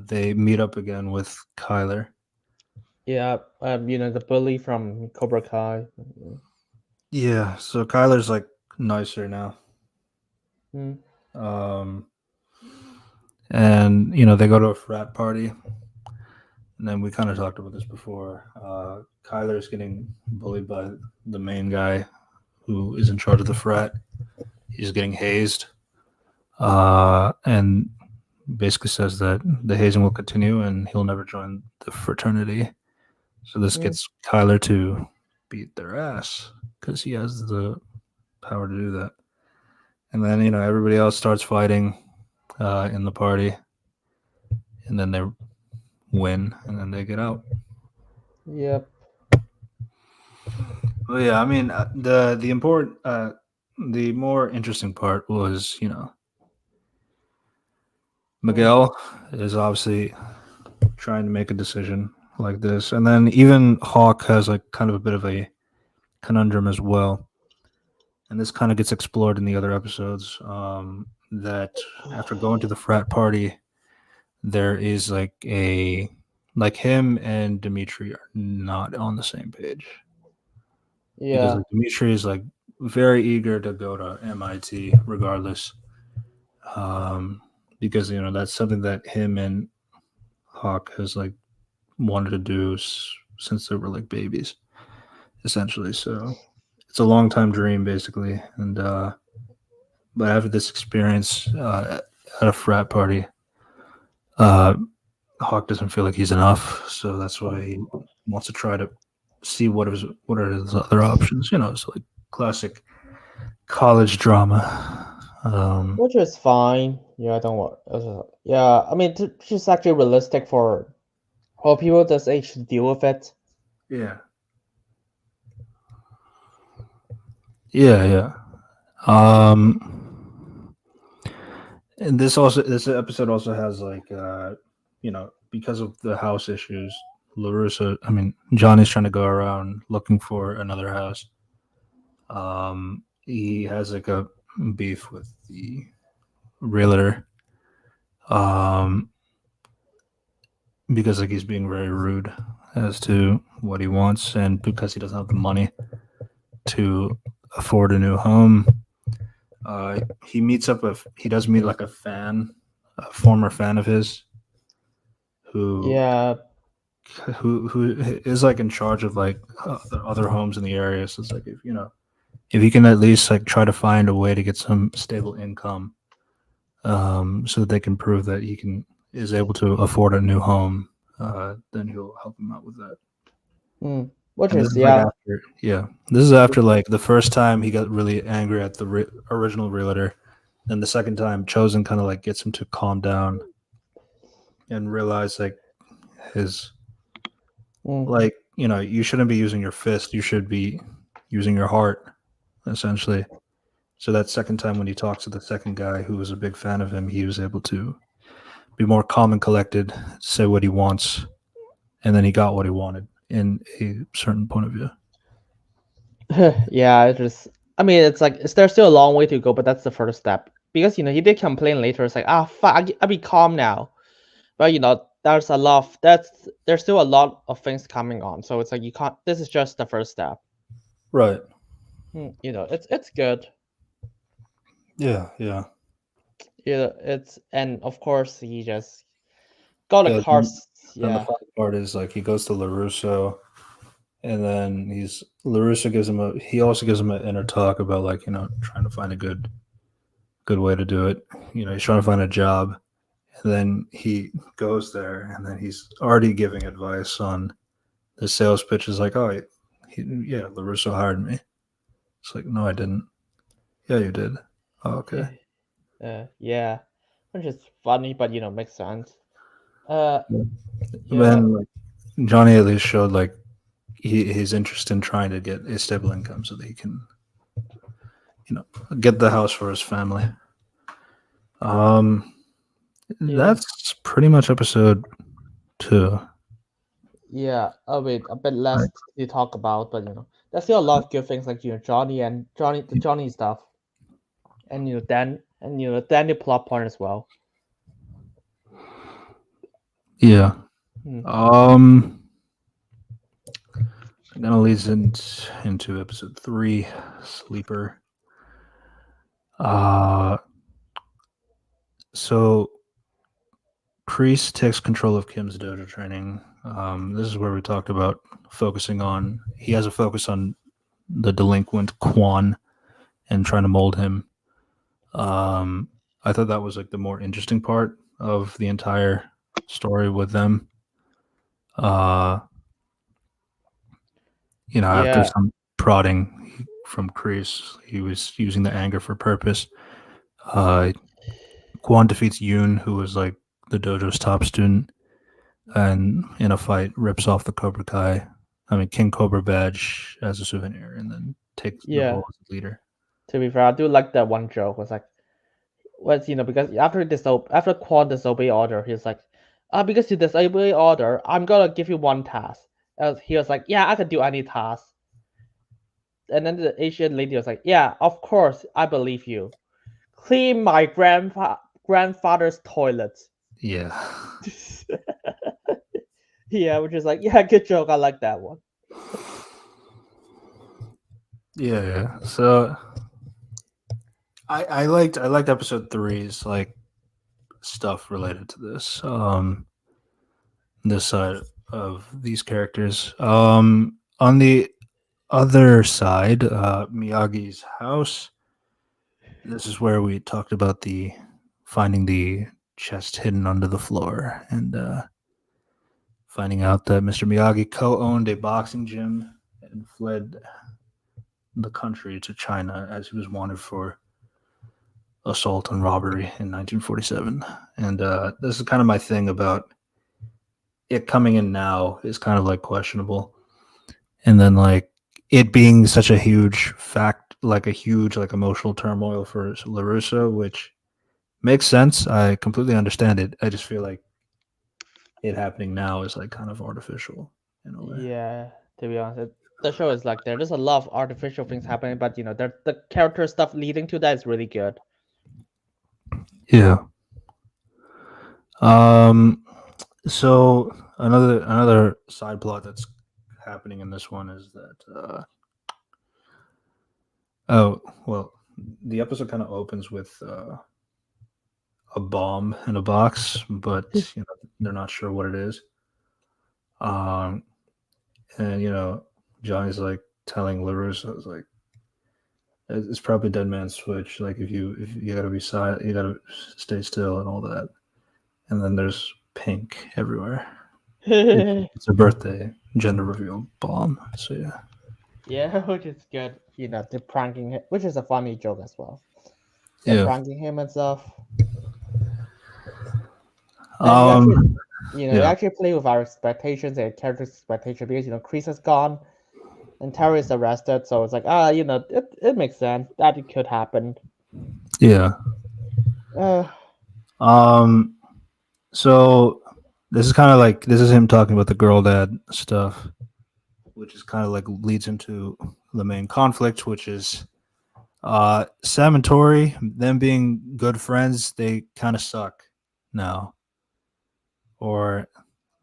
They meet up again with Kyler. Yeah, the bully from Cobra Kai. Yeah, so Kyler's like nicer now. Mm, Um, and they go to a frat party, and then we kind of talked about this before. Kyler's getting bullied by the main guy who is in charge of the frat. He's getting hazed, and basically says that the hazing will continue and he'll never join the fraternity. So this mm, gets Kyler to beat their ass because he has the power to do that. And then everybody else starts fighting in the party, and then they win, and then they get out. yep. Well, yeah, I mean the more interesting part was Mm, Miguel is obviously trying to make a decision like this, and then even Hawk has like kind of a bit of a conundrum as well, and this kind of gets explored in the other episodes. That after going to the frat party, there is like him and Dimitri are not on the same page because yeah, like Dimitri is like very eager to go to MIT regardless, um, because that's something that him and Hawk has like wanted to do since they were like babies, essentially. So it's a long time dream, basically. And but after this experience at a frat party, uh, Hawk doesn't feel like he's enough, so that's why he wants to try to see what are his other options. It's like classic college drama. which is fine. Yeah, I don't want. Yeah, I mean, it's actually realistic for people this age to deal with it. Yeah, yeah, yeah. Um, And this episode also has like because of the house issues, Johnny's trying to go around looking for another house. He has like a beef with the realtor. Um, because like he's being very rude as to what he wants, and because he doesn't have the money to afford a new home. He does meet like a former fan of his, who Yeah, who is like in charge of like the other homes in the area. So it's like if you can at least like try to find a way to get some stable income, so that they can prove that is able to afford a new home, then he'll help him out with that. which And this is is like yeah, after, yeah, this is after like the first time he got really angry at the original realtor, and the second time Chosen kind of like gets him to calm down and realize like his mm, like you shouldn't be using your fist, you should be using your heart, essentially. So that second time when he talks to the second guy who was a big fan of him, he was able to be more calm and collected, say what he wants, and then he got what he wanted in a certain point of view. yeah. It just, I mean, it's like there's still a long way to go, but that's the first step. Because he did complain later. It's like, fuck, I be calm now. But there's there's still a lot of things coming on. So it's like you can't. This is just the first step. Right. It's good. Yeah. Yeah. It's, and of course he just got a Yeah. car. Then the Yeah, funny part is like he goes to LaRusso, and then LaRusso gives him he also gives him an inner talk about like trying to find a good way to do it. He's trying to find a job, and then he goes there, and then he's already giving advice on the sales pitch. Is like, oh, yeah, LaRusso hired me. It's like, no, I didn't. Yeah, you did. Oh, okay. yeah, which is funny, but makes sense. Uh, Yeah. yeah, Then like Johnny at least showed like his interest in trying to get a stable income so that he can you know get the house for his family. Um, yeah, that's pretty much episode 2. yeah. A bit Right. less to talk about, but there's still a lot of good things like the Johnny stuff, and Daniel plot point as well. Yeah. Hmm. I'm gonna lead into episode 3, Sleeper. Uh, so Kreese takes control of Kim's dojo training. This is where we talked about he has a focus on the delinquent Quan and trying to mold him. I thought that was like the more interesting part of the entire story with them. Uh, after Yeah, some prodding from Kreese, he was using the anger for purpose. Uh, Quan defeats Yoon, who was like the dojo's top student, and in a fight rips off the King Cobra badge as a souvenir, and then takes the yeah. role as leader. To be fair, I do like that one joke. Was like, what's because after Quan disobey order, he's like, because you disobey order, I'm gonna give you one task. He was like, yeah, I can do any task. And then the Asian lady was like, yeah, of course, I believe you. Clean my grandfather's toilet. Yeah, Yeah, which is like, yeah, good joke. I like that one. yeah. So I liked episode 3's like stuff related to this side of these characters. On the other side, Miyagi's house. This is where we talked about the finding the chest hidden under the floor and finding out that Mr. Miyagi co-owned a boxing gym and fled the country to China as he was wanted for assault and robbery in 1947. And this is kind of my thing about it coming in now is kind of like questionable. And then like it being such a huge fact, like a huge like emotional turmoil for LaRusso, which makes sense. I completely understand it. I just feel like it happening now is like kind of artificial in a way. Yeah, to be honest, the show is like there's a lot of artificial things happening, but the character stuff leading to that is really good. Yeah. Um. So another side plot that's happening in this one is that oh well, the episode kind of opens with a bomb in a box, but they're not sure what it is. Um, and Johnny's like telling LaRusso, "It's like it's probably Dead Man's Switch. Like if you gotta be silent, you gotta stay still and all that." And then there's pink everywhere. It's a birthday gender reveal bomb. So yeah. Yeah, which is good. The pranking him, which is a funny joke as well. The Yeah. pranking him and stuff, and Um. you Yeah. actually play with our expectations and characters' expectation because Chris is gone and Terry is arrested, so it's like it makes sense that it could happen. Yeah. Uh, Um. So this is him talking about the girl dad stuff, which is kind of like leads into the main conflict, which is Sam and Tori, them being good friends, they kind of suck now, or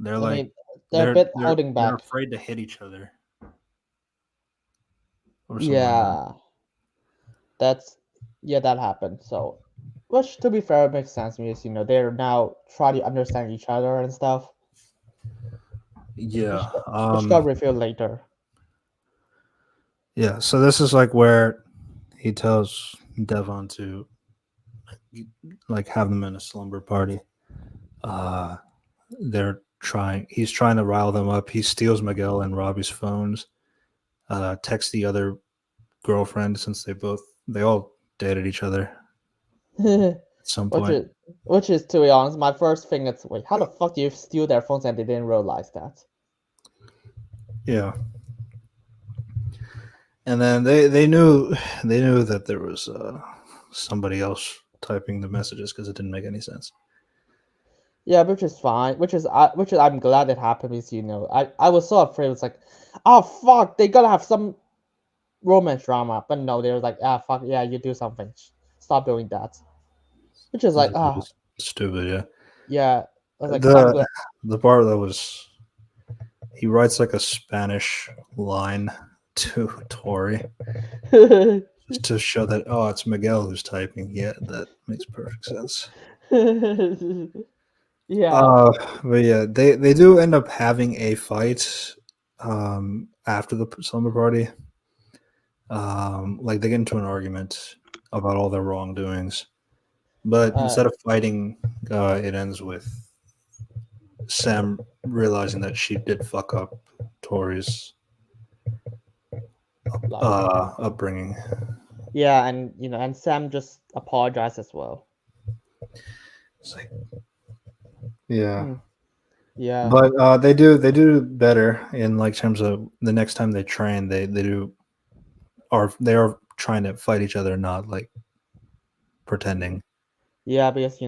they're I like mean, they're a bit holding they're back. afraid to hit each other or something like that. Yeah, that's that happened. So, which to be fair makes sense because they're now trying to understand each other and stuff, Yeah. which got revealed later. Yeah. So this is like where he tells Devon to like have them in a slumber party. Uh, he's trying to rile them up. He steals Miguel and Robbie's phones, texts the other girlfriend since they all dated each other at some which point. is which is to be honest, my first thing is wait, how the fuck do you steal their phones and they didn't realize that? Yeah. And then they knew that there was somebody else typing the messages because it didn't make any sense. Yeah, which is fine. Which is I'm glad it happened because I was so afraid. It's like, oh fuck, they gotta have some romance drama, but no, they're like, ah fuck, yeah, you do something. Stop doing that. Which is like, It was stupid. Yeah. yeah. I was like, I'm The glad. the part that was he writes like a Spanish line to Tori just to show that it's Miguel who's typing. Yeah, that makes perfect sense. Yeah. Uh, but yeah, they do end up having a fight after the slumber party. Like they get into an argument about all their wrongdoings, but Uh, instead of fighting, it ends with Sam realizing that she did fuck up Tori's like, upbringing. yeah, and Sam just apologized as well. It's like, yeah, Hmm. Yeah. but they do better in like terms of the next time they train, they are trying to fight each other, not like pretending. Yeah, because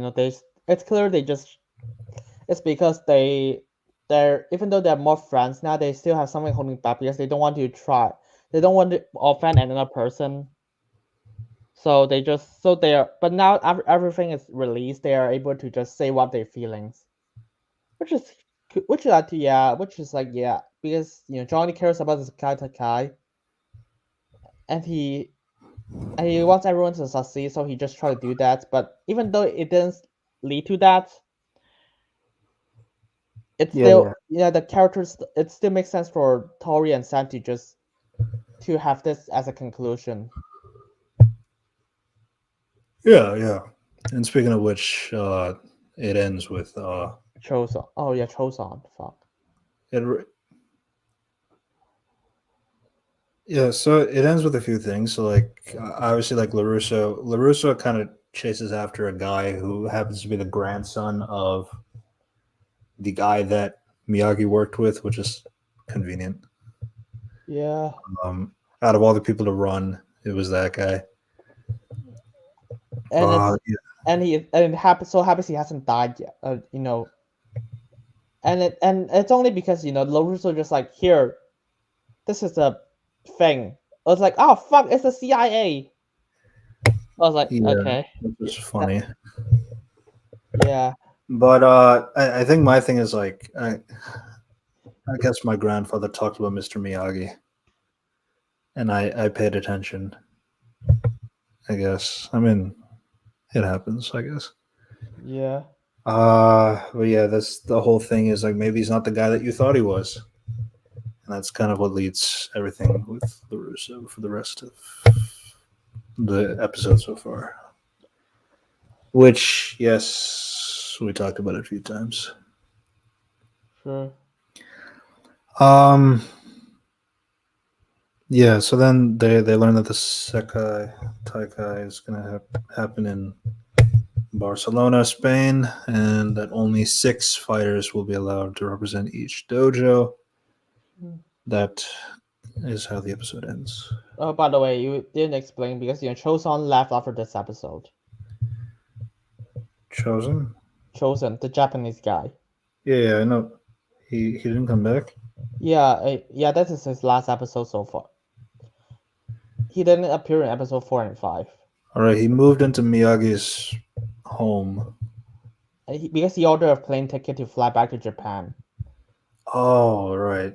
it's clear they just it's because they're even though they're more friends now, they still have something holding back because they don't want to offend another person. So they are, but now everything is released, they are able to just say what their feelings, which is which is like because Johnny cares about this guy Takai, and he wants everyone to succeed, so he just try to do that. But even though it didn't lead to that, it's Yeah, still yeah, the characters. It still makes sense for Tori and Sam to have this as a conclusion. yeah. And speaking of which, it ends with Choson. Oh yeah, Choson. Fuck. it. Yeah, so it ends with a few things. So like obviously like Larusso kind of chases after a guy who happens to be the grandson of the guy that Miyagi worked with, which is convenient. Yeah, Out of all the people to run, it was that guy. and it's Yeah. so happens he hasn't died yet. And it's only because LaRusso just like, here, this is a thing. I was like, oh fuck, it's the CIA. I was like, Yeah, okay, which is funny. yeah, But I think my thing is like I guess my grandfather talked about Mr. Miyagi, and I paid attention. I guess. I mean, it happens. I guess. yeah, But yeah, that's the whole thing. Is like maybe he's not the guy that you thought he was, and that's kind of what leads everything with LaRusso for the rest of the episode so far. Which, yes, we talked about it a few times. sure. Um, yeah. So then they learn that the Sekai Taikai is gonna happen in Barcelona, Spain, and that only 6 fighters will be allowed to represent each dojo. Mm. That is how the episode ends. Oh, by the way, you didn't explain because Choson left after this episode. Chosen? Chosen, the Japanese guy. Yeah, I know. He didn't come back. Yeah, this is his last episode so far. He didn't appear in episode 4 and 5. All right, he moved into Miyagi's home. Because he ordered a plane ticket to fly back to Japan. Oh, right.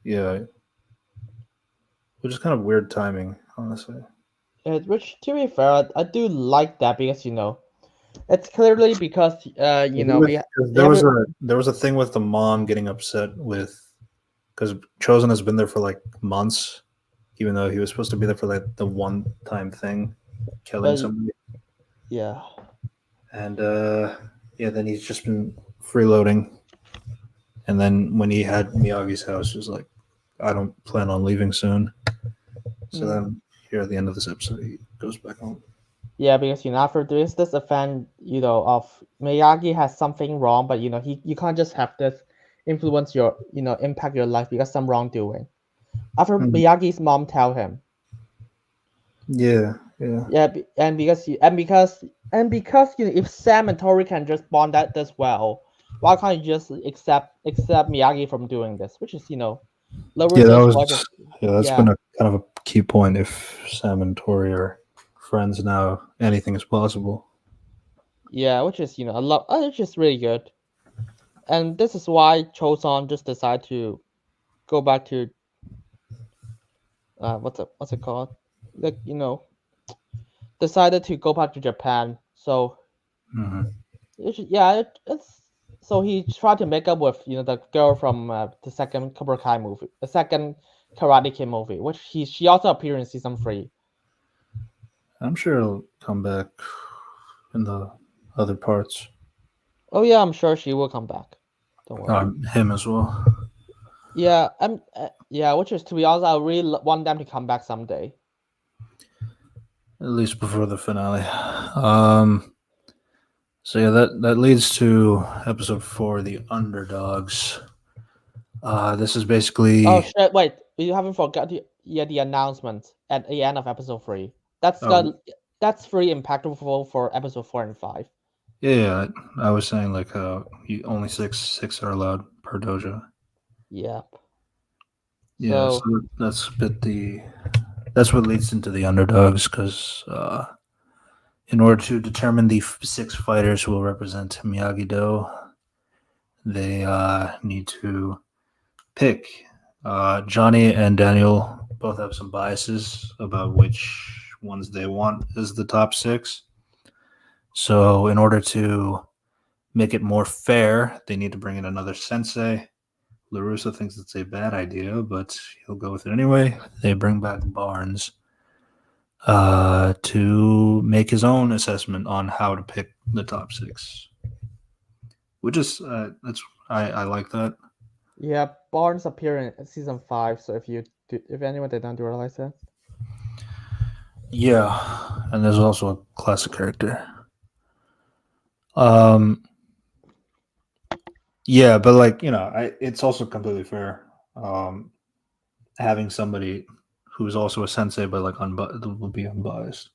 Yeah. Which is kind of weird timing, honestly. Which, to be fair, I do like that because it's clearly because There was a thing with the mom getting upset with because Chosen has been there for like months, even though he was supposed to be there for like the one time thing, killing somebody. Yeah. And yeah, then he's just been freeloading. And then when he had Miyagi's house, he was like, I don't plan on leaving soon. So then here at the end of this episode, he goes back home. Yeah, because after this event, of Miyagi has something wrong, but you can't just have this influence your impact your life because some wrongdoing. After Miyagi's mom tell him. Yeah. Yeah, and because if Sam and Tori can just bond that this well, why can't you just accept Miyagi from doing this? Which is that's been a kind of a key point. If Sam and Tori are friends now, anything is possible. Yeah, which is a lot. It's just really good, and this is why Choson just decided to go back to what's it called? Like decided to go back to Japan. So it's so he tried to make up with the girl from the second Cobra Kai movie, the second Karate Kid movie, which she also appeared in season 3. I'm sure he'll come back in the other parts. Oh yeah, I'm sure she will come back. Don't worry. Him as well. Yeah, which is, to be honest, I really want them to come back someday. At least before the finale. So yeah, that leads to episode 4, the underdogs. This is basically. Oh shit! Wait, you haven't forgot the announcement at the end of episode 3. That's very impactful for episode 4 and 5. Yeah, I was saying like only six are allowed per dojo. Yep. Yeah, so that's that's what leads into the underdogs because in order to determine the 6 fighters who will represent Miyagi-Do, they need to pick. Johnny and Daniel both have some biases about which ones they want as the top 6. So in order to make it more fair, they need to bring in another sensei. LaRusso thinks it's a bad idea, but he'll go with it anyway. They bring back Barnes to make his own assessment on how to pick the top 6. Which is I like that. Yeah, Barnes appeared in season 5. So if anyone didn't realize that. Yeah, and there's also a classic character. Yeah, but like it's also completely fair. Having somebody who's also a sensei, but like will be unbiased.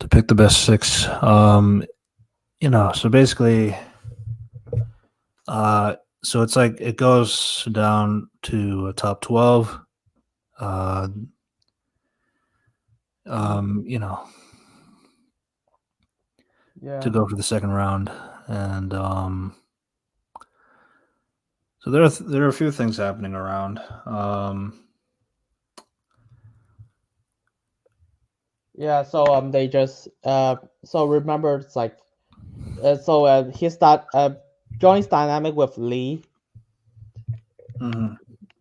to pick the best six. So basically, so it's like it goes down to a top 12. Uh, you know, Yeah. to go for the second round, and so there are a few things happening around. Yeah, so they just so remember it's like Johnny's dynamic with Lee, mhm,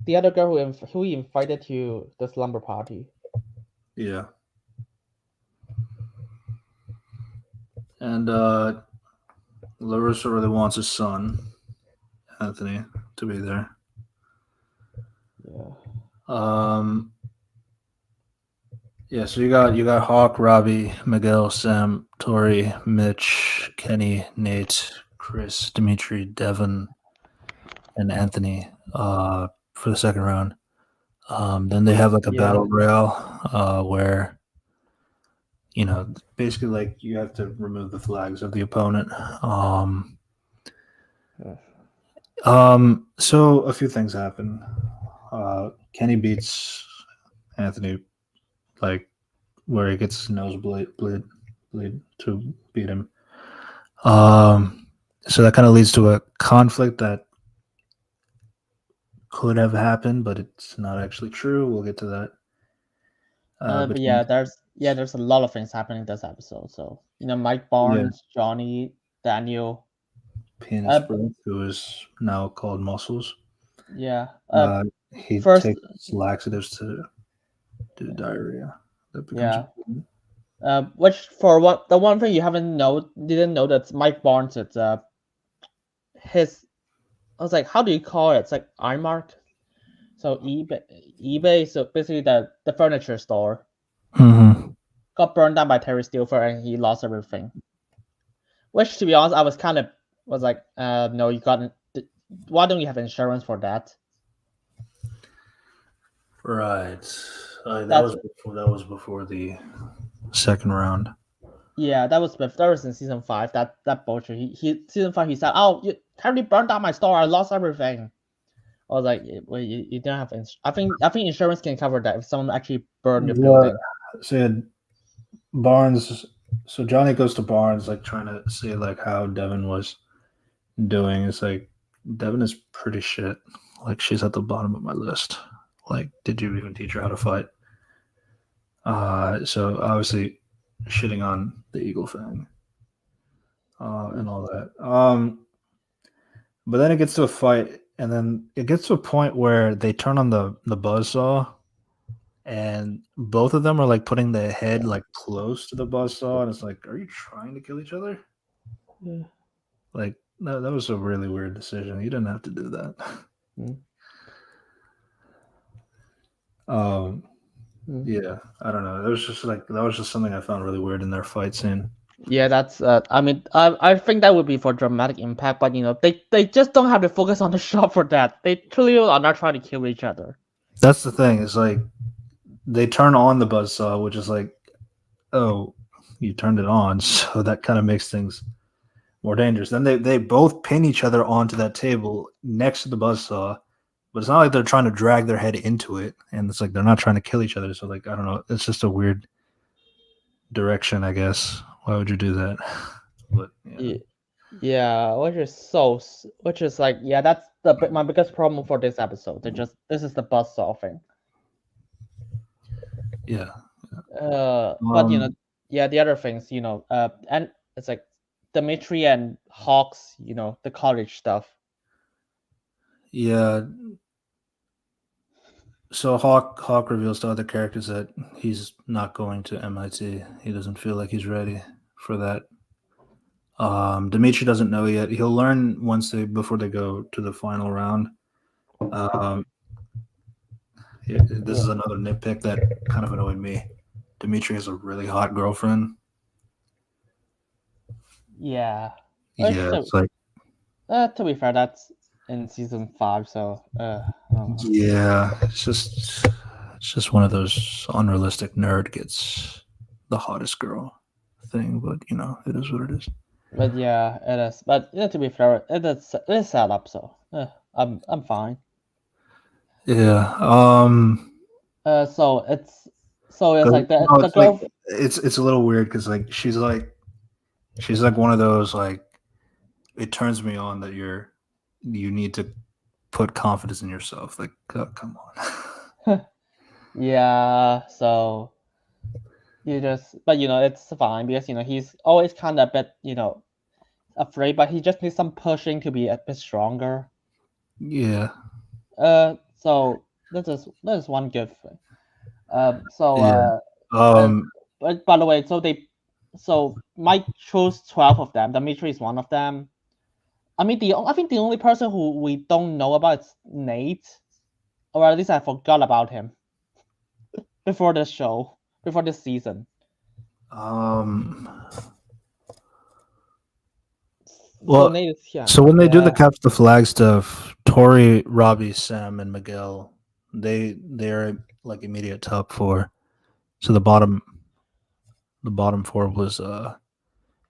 the other girl who he invited to the slumber party. yeah, and Larissa really wants his son Anthony to be there. Yeah. Yeah, so you got Hawk, Robbie, Miguel, Sam, Tori, Mitch, Kenny, Nate, Chris, Dimitri, Devin, and Anthony for the second round. Then they have like a Yeah. battle royale where basically like you have to remove the flags of the opponent. So a few things happen. Kenny beats Anthony like where he gets his nose bleed to beat him. So that kind of leads to a conflict that could have happened, but it's not actually true. We'll get to that. But Between there's a lot of things happening in this episode. So Mike yeah, Barnes, Johnny, Daniel. Penis Breath, who is now called Muscles. Yeah. He First, takes laxatives to do diarrhea. That becomes yeah. Which for what the one thing you didn't know that Mike Barnes it's his I was like, how do you call it? It's like iMark. So eBay. So basically the furniture store Mm-hmm. got burned down by Terry Stilfer and he lost everything. Which to be honest, I was kind of was like, no, you got. Why don't you have insurance for that? Right. That's That was before the second round. yeah, that was in season 5. That bullshit. He season 5 he said, oh, you Terry burned down my store. I lost everything. I was like, well, you don't have. I think insurance can cover that if someone actually burned your Yeah. building. So you had Barnes. So Johnny goes to Barnes, like trying to see like how Devin was doing. It's like Devin is pretty shit. Like she's at the bottom of my list. Like, did you even teach her how to fight? So obviously shitting on the Eagle Fang and all that. But then it gets to a fight, and then it gets to a point where they turn on the buzzsaw, and both of them are like putting their head like close to the buzzsaw, and it's like, are you trying to kill each other? Yeah. Like that was a really weird decision. You didn't have to do that. Mm. Yeah, I don't know. It was just like that was just something I found really weird in their fight scene. Yeah, that's. I mean, I think that would be for dramatic impact, but they just don't have to focus on the shot for that. They truly are not trying to kill each other. That's the thing. Is like they turn on the buzzsaw, which is like, oh, you turned it on, so that kind of makes things more dangerous. Then they both pin each other onto that table next to the buzzsaw, but it's not like they're trying to drag their head into it, and it's like they're not trying to kill each other. So like I don't know, it's just a weird direction, I guess. Why would you do that? But Yeah, which is like, yeah, that's my biggest problem for this episode. This is the buzzsaw thing. yeah. But yeah, the other things, and it's like Dimitri and Hawks, the college stuff. Yeah. So Hawk reveals to other characters that he's not going to MIT. He doesn't feel like he's ready for that. Dimitri doesn't know yet. He'll learn before they go to the final round. This is another nitpick that kind of annoyed me. Dimitri has a really hot girlfriend. Yeah. Yeah, it's like To be fair, that's in season 5, so yeah, it's just one of those unrealistic nerd gets the hottest girl. thing, but it is what it is. But yeah, it is. But yeah, to be fair, it is set up, so I'm fine. Yeah. So it's 'Cause, like the it's like girl. it's a little weird because like she's like one of those like it turns me on that you need to put confidence in yourself. Like, come on. Yeah, so but it's fine because he's always kind of a bit afraid, but he just needs some pushing to be a bit stronger. Yeah. So that is one good thing. So Yeah. and Um. but by the way, so Mike chose 12 of them. Dimitri is one of them. I mean, I think the only person who we don't know about is Nate, or at least I forgot about him before this show, before this season. Um. So Well, Nate is here. so when they do the Yeah, capture the flag stuff, Tori, Robbie, Sam, and Miguel, they're like immediate top four. So the bottom four was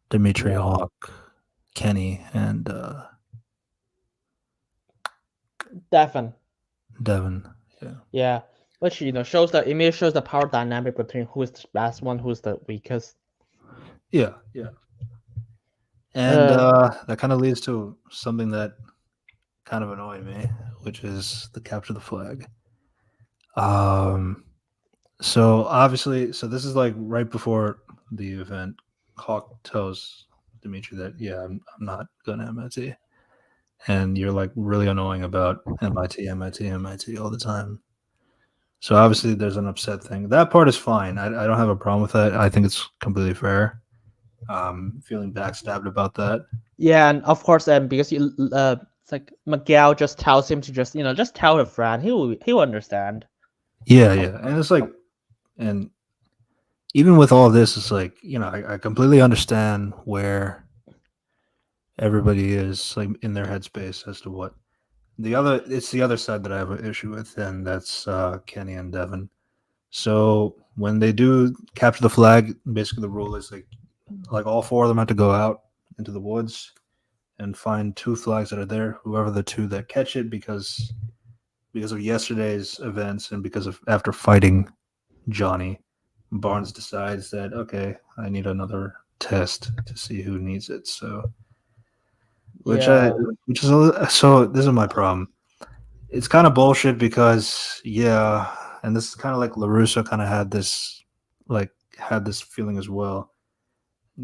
Dimitri, yeah, Hawk, Kenny, and Devin. Devin. Yeah. Yeah, which shows the power dynamic between who is the best one, who's the weakest. Yeah. Yeah. And Uh, that kind of leads to something that kind of annoyed me, which is the capture the flag. Um, so obviously, so this is like right before the event. Hawk tells Dimitri that, yeah, I'm not going to MIT, and you're like really annoying about MIT, MIT, MIT all the time. So obviously, there's an upset thing. That part is fine. I don't have a problem with that. I think it's completely fair. Feeling backstabbed about that. yeah, and of course, because it's like Miguel just tells him to just tell her friend. He will understand. Yeah, yeah, and it's like, and even with all this, it's like I completely understand where everybody is like in their headspace as to what it's the other side that I have an issue with, and that's Kenny and Devin. So when they do capture the flag, basically the rule is like all four of them have to go out into the woods and find two flags that are there, whoever the two that catch it, because of yesterday's events and because of after fighting Johnny, Barnes decides that okay, I need another test to see who needs it. So which I Yeah, which is so this is my problem. It's kind of bullshit because yeah, and this is kind of like LaRusso kind of had this feeling as well.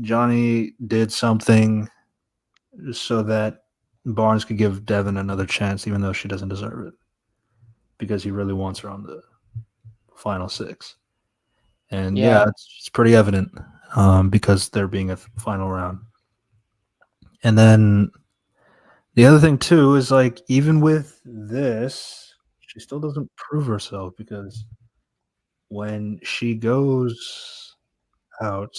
Johnny did something so that Barnes could give Devin another chance, even though she doesn't deserve it, because he really wants her on the final six. And yeah, yeah, it's pretty evident because there being a final round. And then the other thing too is like even with this, she still doesn't prove herself because when she goes out,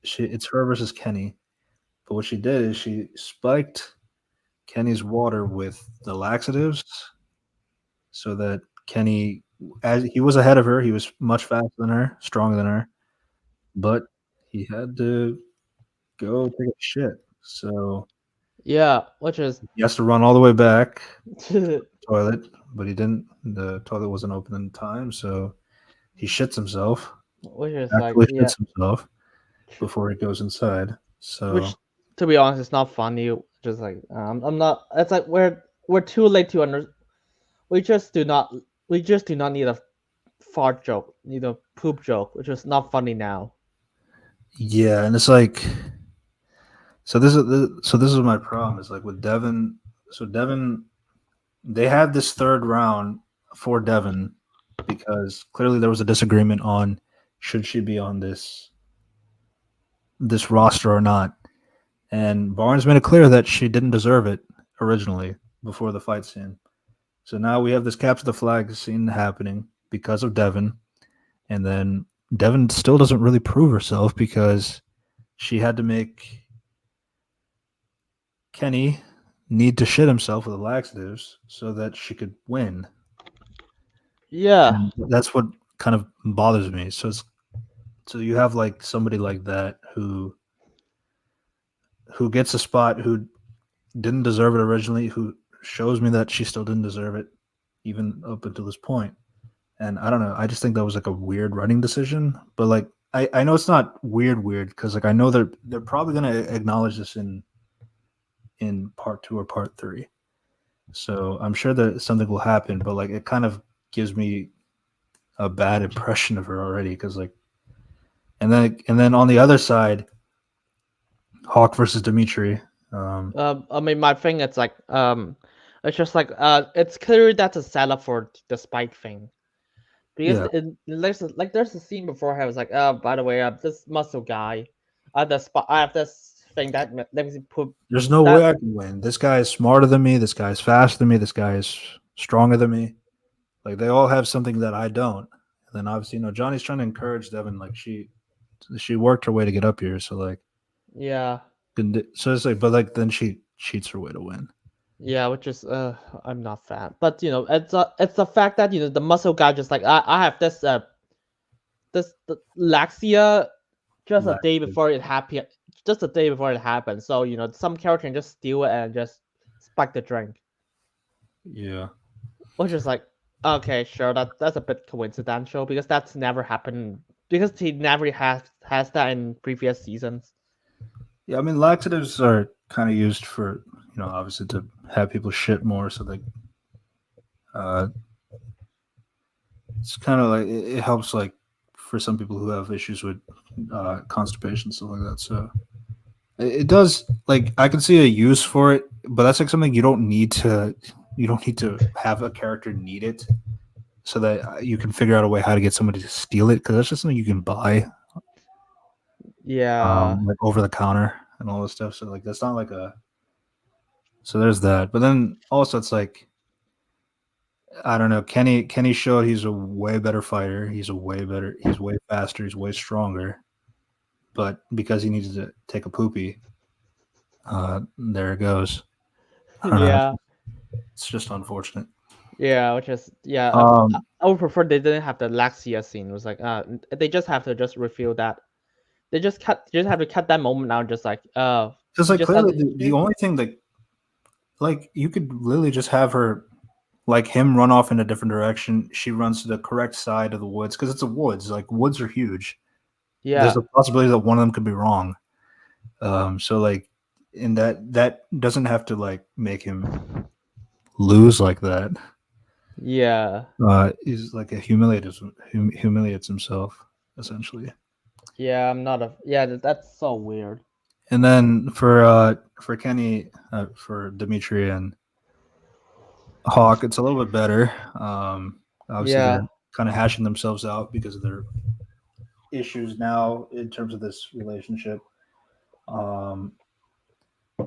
it's her versus Kenny. But what she did is she spiked Kenny's water with the laxatives so that Kenny, as he was ahead of her, he was much faster than her, stronger than her, but he had to go take a shit. So yeah. Which is he has to run all the way back which toilet, but he didn't. The toilet wasn't open in time, so he shits himself. is like, Actually, yeah, shits himself before he goes inside. So which to be honest, it's not funny. Just like I'm not. It's like we're too late to under. We just do not. We just do not need a fart joke. Need a poop joke, which is not funny now. yeah, and it's like so this is my problem. Is like with Devin. So Devin, they had this third round for Devin because clearly there was a disagreement on should she be on this roster or not. And Barnes made it clear that she didn't deserve it originally before the fight scene. So now we have this capture the flag scene happening because of Devin, and then Devin still doesn't really prove herself because she had to make Kenny need to shit himself with the laxatives so that she could win. Yeah, And that's what kind of bothers me. So So you have like somebody like that who gets a spot who didn't deserve it originally, who shows me that she still didn't deserve it even up until this point. And I don't know. I just think that was like a weird writing decision. But like I know it's not weird because like I know they're probably gonna acknowledge this in part two or part three. So I'm sure that something will happen, but like it kind of gives me a bad impression of her already because like and then on the other side, Hawk versus Dimitri. I mean, my thing, it's just like, it's clear that's a setup for the Spike thing. Because Yeah, there's a scene before I was like, oh, by the way, this muscle guy, I have this thing that let me put there's no that. way I can win. This guy is smarter than me. This guy is faster than me. This guy is stronger than me. Like they all have something that I don't. And then obviously, Johnny's trying to encourage Devin. Like she worked her way to get up here. So like, Yeah, so it's like, but like then she cheats her way to win. yeah, which is I'm not fan, but it's the fact that the muscle guy just like, I have this the Laxia just a Like, day before it happened, just a day before it happened. So some character can just steal it and just spike the drink, yeah. which is like, okay, sure, that's a bit coincidental because that's never happened, because he never has that in previous seasons. Yeah, I mean, laxatives are kind of used for, obviously to have people shit more. So like, uh, it's kind of like it helps like for some people who have issues with constipation stuff like that. So it does like I can see a use for it, but that's like something you don't need to have a character need it so that you can figure out a way how to get somebody to steal it because that's just something you can buy Yeah, like over the counter and all this stuff. So like that's not like a so there's that. But then also it's like I don't know. Kenny showed he's a way better fighter. He's way faster. He's way stronger. But because he needed to take a poopy, there it goes. I don't know. yeah, It's just unfortunate. yeah. Which is, yeah. Um, I would prefer they didn't have the Laxia scene. It was like, they just have to just reveal that. They just have to cut that moment now. Just like, because he like just has. clearly the only thing that like you could literally just have her like him run off in a different direction. She runs to the correct side of the woods because it's a woods. Like woods are huge. There's Yeah, a possibility that one of them could be wrong. So like, in that doesn't have to like make him lose like that. yeah, He's like humiliates himself essentially. yeah. I'm not a. Yeah, that's so weird. And then for Kenny, for Dimitri and Hawk, it's a little bit better. Obviously, Yeah, they're kind of hashing themselves out because of their issues now in terms of this relationship. Um,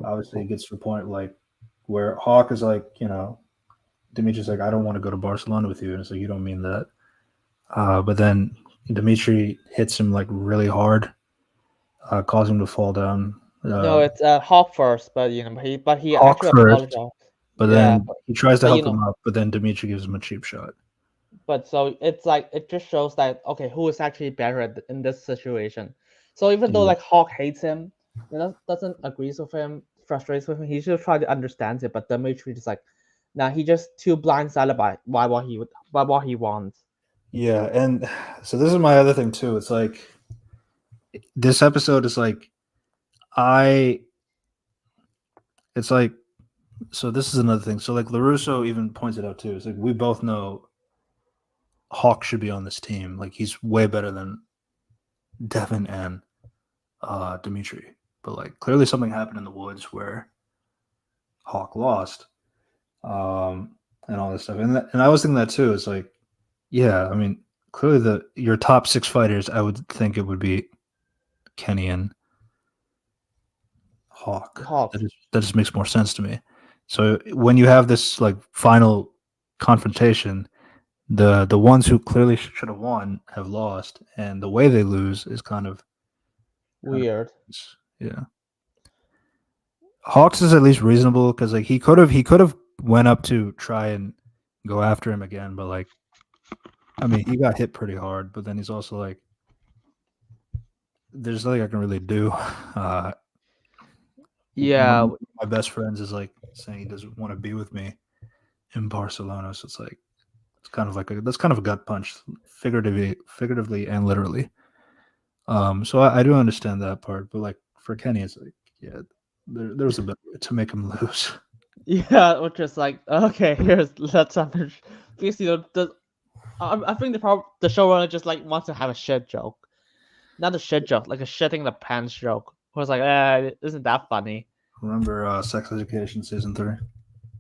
Obviously, it gets to the point like where Hawk is like, Dimitri's like, I don't want to go to Barcelona with you, and it's like you don't mean that. But then Dimitri hits him like really hard, causing him to fall down. no, it's Hawk first, but he Hawk actually first, apologized. but Yeah, then he tries to but help him up, but then Dimitri gives him a cheap shot. but so it's like, it just shows that, okay, who is actually better in this situation. So even though Yeah. like Hawk hates him, doesn't agrees with him, frustrates with him, he should try to understand it. But Dimitri is like, nah, he just too blindsided by what he wants. Yeah, and so this is my other thing too. It's like this episode is like I. It's like so. This is another thing. So like Larusso even pointed out too. It's like we both know Hawk should be on this team. Like he's way better than Devin and Dimitri. But like clearly something happened in the woods where Hawk lost, and all this stuff. And I was thinking that too. It's like, yeah, I mean, clearly your top six fighters, I would think it would be Kenny and Hawk. Hawk. That just makes more sense to me. So when you have this like final confrontation, the ones who clearly should have won have lost, and the way they lose is kind of Weird. yeah. Hawks is at least reasonable because like he could have went up to try and go after him again, but like I mean he got hit pretty hard, but then he's also like there's nothing I can really do. Uh, one Yeah, of my best friends is like saying he doesn't want to be with me in Barcelona, so it's like it's kind of like that's kind of a gut punch, figuratively and literally. So I do understand that part, but like for Kenny, it's like yeah, there was a bit to make him lose. yeah, which is like okay, let's have because I think the showrunner just like wants to have a shit joke, not a shit joke, like a shitting the pants joke. Who was like, isn't that funny? Remember Sex Education season 3?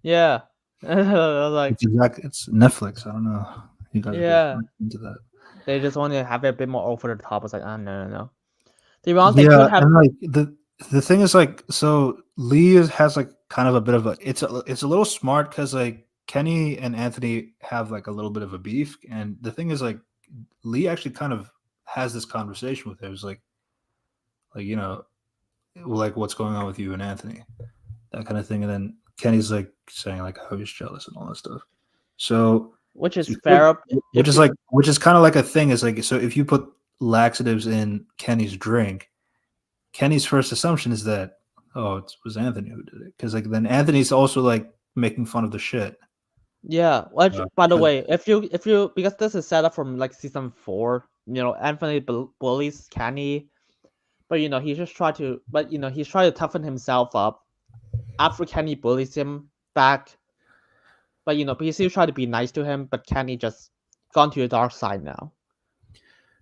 Yeah, I was like, It's Netflix. I don't know. You guys get yeah, into that. they just want to have it a bit more over the top. It's like, no, no, no. To be honest, they could Yeah, have, and like the thing is like so has like kind of a bit of a it's a little smart because like Kenny and Anthony have like a little bit of a beef, and the thing is like Lee actually kind of has this conversation with him. It's like like what's going on with you and Anthony, that kind of thing, and then Kenny's like saying like how he's jealous and all that stuff. So, which so is you could- fair up if you, which is kind of like a thing is like so if you put laxatives in Kenny's drink, Kenny's first assumption is that it was Anthony who did it because like then Anthony's also like making fun of the shit. yeah. Which, by the 'Cause- way, if you because this is set up from like season 4, Anthony bullies Kenny, but he just try to, but he's trying to toughen himself up after Kenny bullies him back. But he still try to be nice to him, but Kenny just gone to the dark side now.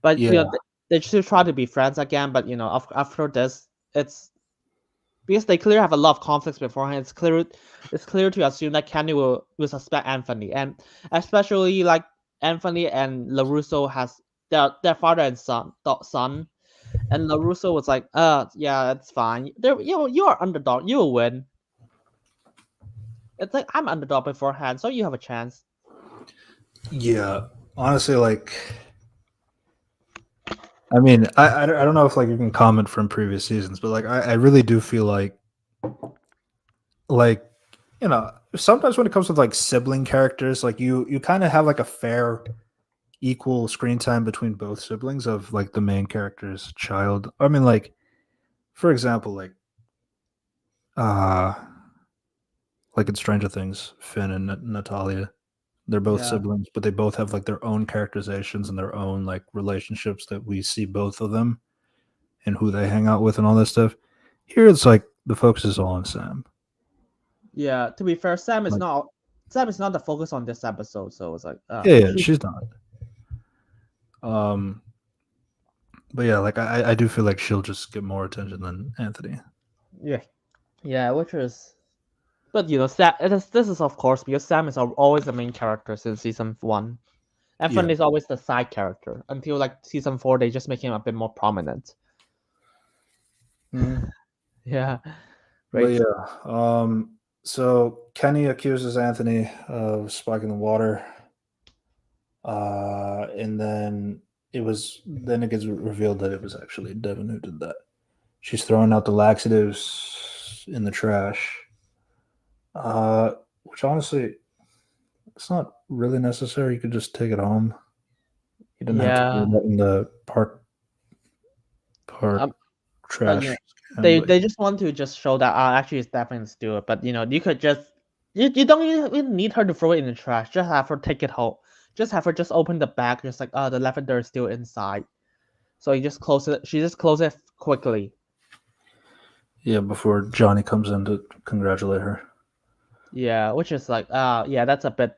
But yeah, they still try to be friends again. But after this, it's because they clearly have a lot of conflicts beforehand. It's clear to assume that Kenny will suspect Anthony, and especially like Anthony and LaRusso has their father and son, and LaRusso was like, yeah, it's fine. You are underdog. You will win. It's like I'm underdog beforehand, so you have a chance. yeah. Honestly, like I mean, I don't know if like you can comment from previous seasons, but like I really do feel like sometimes when it comes with like sibling characters, like you kind of have like a fair equal screen time between both siblings of like the main character's child. I mean, like for example, uh like in Stranger Things, Finn and Natalia, they're both Yeah, siblings, but they both have like their own characterizations and their own like relationships that we see both of them and who they hang out with and all that stuff. Here, it's like the focus is all on Sam. yeah. To be fair, Like, Sam is not the focus on this episode, so it's like, yeah, she's not. Um, but yeah, like I do feel like she'll just get more attention than Anthony. yeah, yeah, which is, but Sam. This is of course because Sam is always the main character since season 1. Yeah, Evan is always the side character until like season 4. They just make him a bit more prominent. mhm. Yeah, But right. yeah. So Kenny accuses Anthony of spiking the water, and then it gets revealed that it was actually Devin who did that. She's throwing out the laxatives in the trash, uh, which honestly, it's not really necessary. You could just take it home. You didn't have to throw Yeah, that in the park um, but trash can. they But they just want to just show that actually it's definitely Stewart. But you could just you don't even need her to throw it in the trash. Just have her take it home. Just have her just open the bag. Just like the lavender is still inside. So you just close it. She just close it quickly. yeah, before Johnny comes in to congratulate her. Yeah, which is like yeah, that's a bit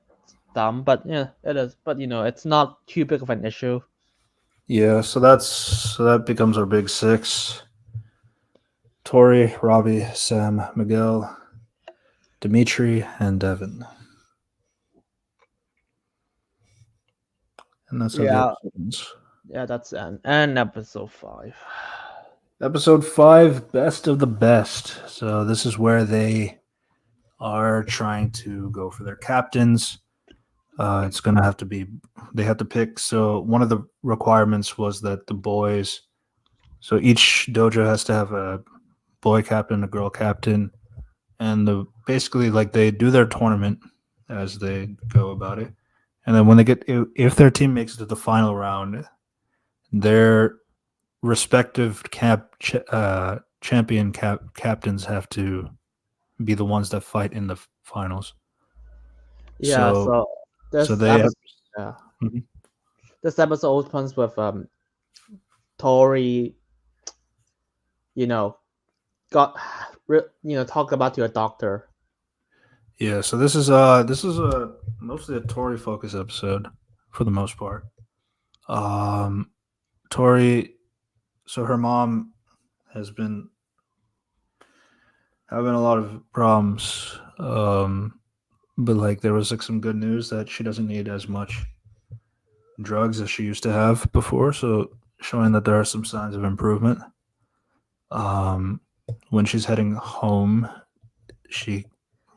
dumb, but yeah, it is. But it's not too big of an issue. Yeah, so that becomes our big six: Tori, Robbie, Sam, Miguel, Dimitri, and Devin. And that's how the Yeah, episode ends. yeah, that's and episode 5. Episode 5, best of the best. So this is where they are trying to go for their captains. It's gonna have to be they have to pick. So one of the requirements was that the boys. So each dojo has to have a boy captain, a girl captain, and basically like they do their tournament as they go about it, and then when they get if their team makes it to the final round, their respective champion captains have to be the ones that fight in the finals. Yeah, So so so this they have. episode, yeah, Mhm. this episode opens with Tori, you know, got talk about your doctor. Yeah, so this is a mostly a Tori focus episode for the most part. Tori, so her mom has been having a lot of problems. But like there was like some good news that she doesn't need as much drugs as she used to have before, so showing that there are some signs of improvement. Um, when she's heading home, she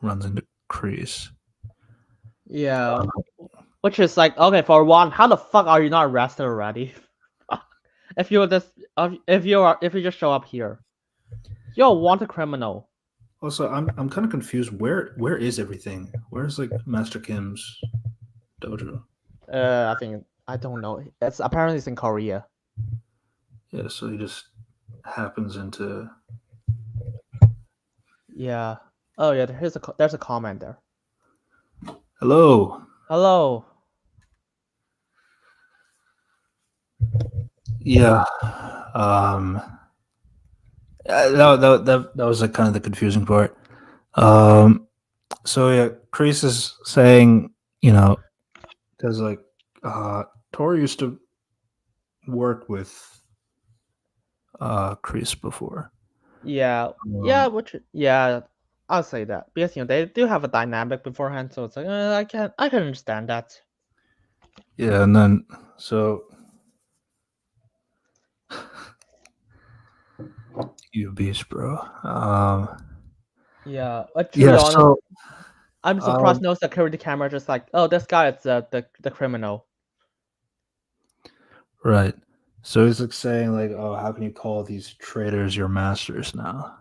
runs into Kreese. Yeah, which is like, okay, for one, how the fuck are you not arrested already? if you just if you just show up here, you're a wanted criminal. Also, I'm kind of confused. Where is everything? Where's like Master Kim's dojo? I think I don't know. It's apparently it's in Korea. Yeah, so he just happens into. Yeah. Oh yeah. There's a comment there. Hello. Hello. Yeah. Um. That was like kind of the confusing part. So yeah, Kreese is saying, because like Tori used to work with Kreese before. Yeah. Yeah. Yeah. I'll say that because they do have a dynamic beforehand, so it's like I can understand that. Yeah, and then so you beast, bro. Yeah. But to be Yeah, honest, so I'm surprised um, no security camera just like, oh, this guy is the criminal. right. So he's like saying like, oh, how can you call these traitors your masters now?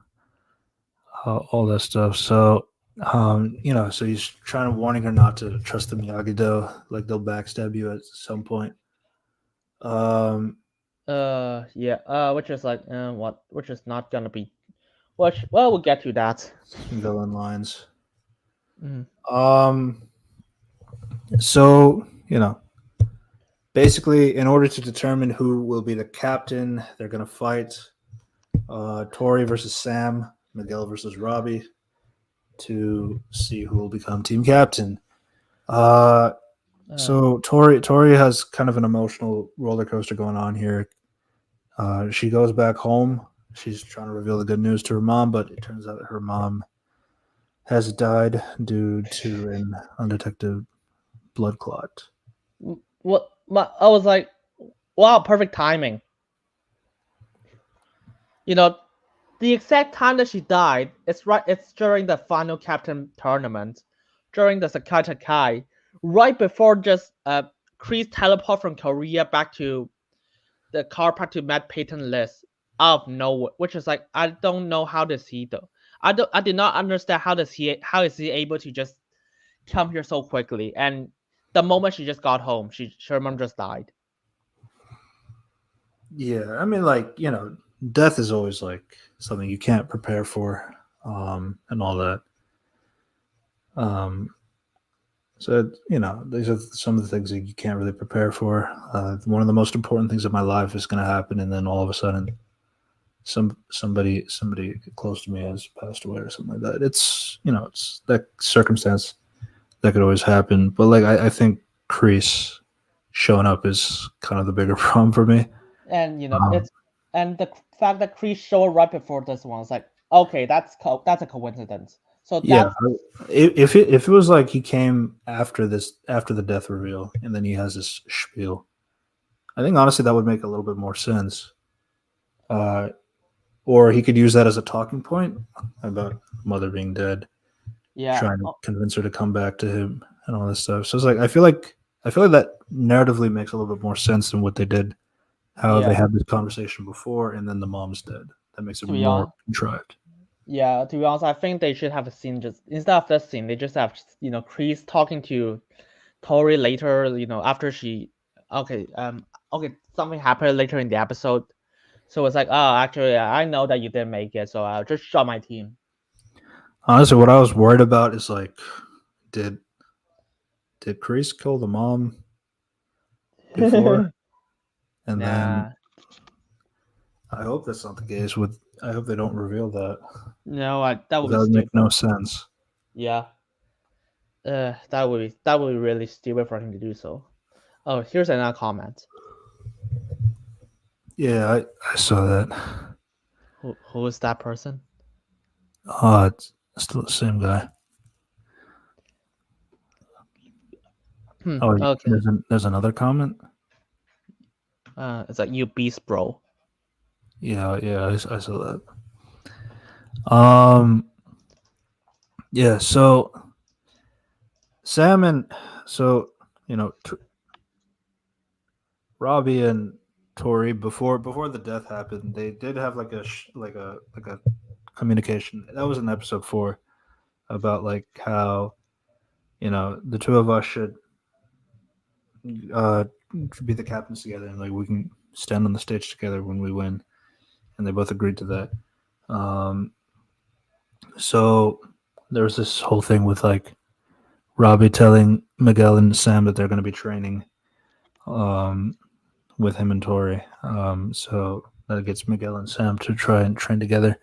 All that stuff. So so he's trying to warning her not to trust the Miyagi-Do, like they'll backstab you at some point. Yeah. Which is like, which is not gonna be. Which, well, we'll get to that. Villain lines. Mhm. So basically, in order to determine who will be the captain, they're gonna fight Tori versus Sam, Miguel versus Robbie, to see who will become team captain. So Tori has kind of an emotional roller coaster going on here. She goes back home. She's trying to reveal the good news to her mom, but it turns out that her mom has died due to an undetected blood clot. What? I was like, wow, perfect timing. The exact time that she died, it's right. It's during the final captain tournament, during the Sakata Kai, right before just Kreese teleport from Korea back to the car park to Matt Payton list out of nowhere, which is like I don't know how does he though. I did not understand how is he able to just come here so quickly, and the moment she just got home, her mom just died. Yeah, I mean, like death is always like something you can't prepare for, and all that. Um, so these are some of the things that you can't really prepare for. One of the most important things in my life is going to happen, and then all of a sudden, somebody close to me has passed away or something like that. It's that circumstance that could always happen. But like I think Kreese showing up is kind of the bigger problem for me. And Um, it's and the fact that Kreese showed right before this one, it's like okay, that's a coincidence. So yeah, that's if it was like he came after the death reveal and then he has this spiel, I think honestly that would make a little bit more sense. Or he could use that as a talking point about mother being dead, yeah. trying to convince her to come back to him and all this stuff. So it's like I feel like that narratively makes a little bit more sense than what they did. How they Yeah. had this conversation before and then the mom's dead. That makes it To be more honest, contrived. yeah. To be honest, I think they should have a scene just instead of this scene, they just have Kreese talking to Tori later. After she okay something happened later in the episode. So it's like, oh, actually, I know that you didn't make it, so I'll just shut my team. Honestly, what I was worried about is like, did did Kreese kill the mom before? And then Nah, I hope that's not the case. With I hope they don't reveal that. no, that would be That would make no stupid. sense. Yeah, that would be really stupid for him to do so. Oh, here's another comment. Yeah, I saw that. Who is that person? Oh, it's still the same guy. Oh, Okay. there's another comment. It's like you beast, bro. Yeah, I saw that. Yeah. So Sam and so you know Robbie and Tori before the death happened, they did have like a communication. That was in episode 4 about like how the two of us should uh be the captains together and like we can stand on the stage together when we win, and they both agreed to that. Um, so there was this whole thing with like Robbie telling Miguel and Sam that they're going to be training um, with him and Tori. So that gets Miguel and Sam to try and train together.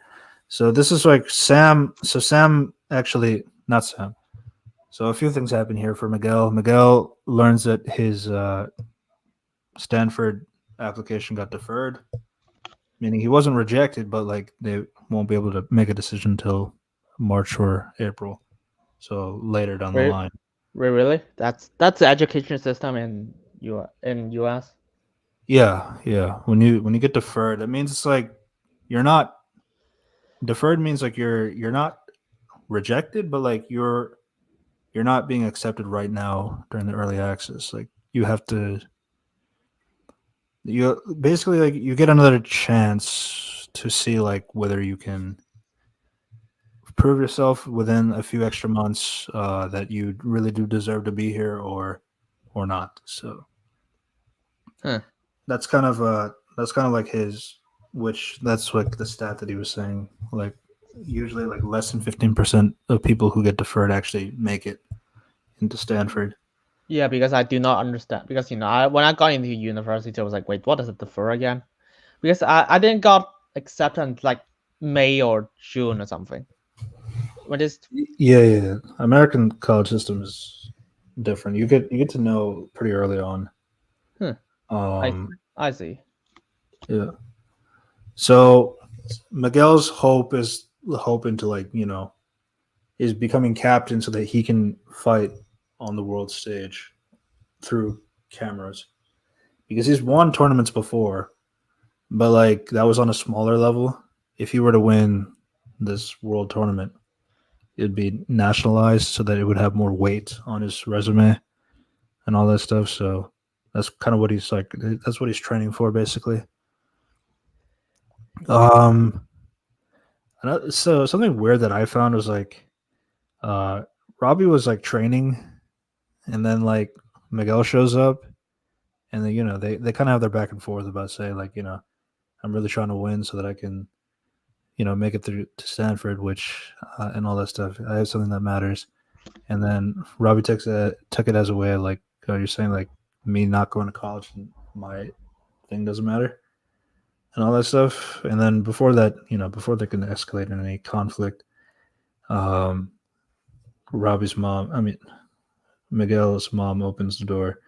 So this is like Sam. So Sam actually, not Sam. So a few things happen here for Miguel. Miguel learns that his Stanford application got deferred, meaning he wasn't rejected, but like they won't be able to make a decision until March or April. So later down the Wait, line. really? That's the education system in US. Yeah. When you get deferred, it means it's like you're not deferred means like you're not rejected, but like you're not being accepted right now during the early access. Like you basically like you get another chance to see like whether you can prove yourself within a few extra months that you really do deserve to be here or not. So Huh. that's kind of like his, which that's like the stat that he was saying. Like usually like less than 15% of people who get deferred actually make it into Stanford. Yeah, because I do not understand. Because when I got into university, I was like, wait, what is it defer again? Because I didn't got accepted until, like May or June or something. When this, Yeah. American college system is different. You get to know pretty early on. huh, I Um, I see. yeah. So Miguel's hope is hoping to like is becoming captain so that he can fight on the world stage through cameras because he's won tournaments before, but like that was on a smaller level. If he were to win this world tournament, it'd be nationalized so that it would have more weight on his resume and all that stuff. So that's kind of what he's like. That's what he's training for, basically. Um, so something weird that I found was like, uh, Robbie was like training, and then like Miguel shows up, and then they kind of have their back and forth about saying like I'm really trying to win so that I can make it through to Stanford, which and all that stuff. I have something that matters, and then Robbie took it as a way of like you're saying like me not going to college and my thing doesn't matter and all that stuff. And then before that, before they can escalate in any conflict, um, Robbie's mom, I mean Miguel's mom, opens the door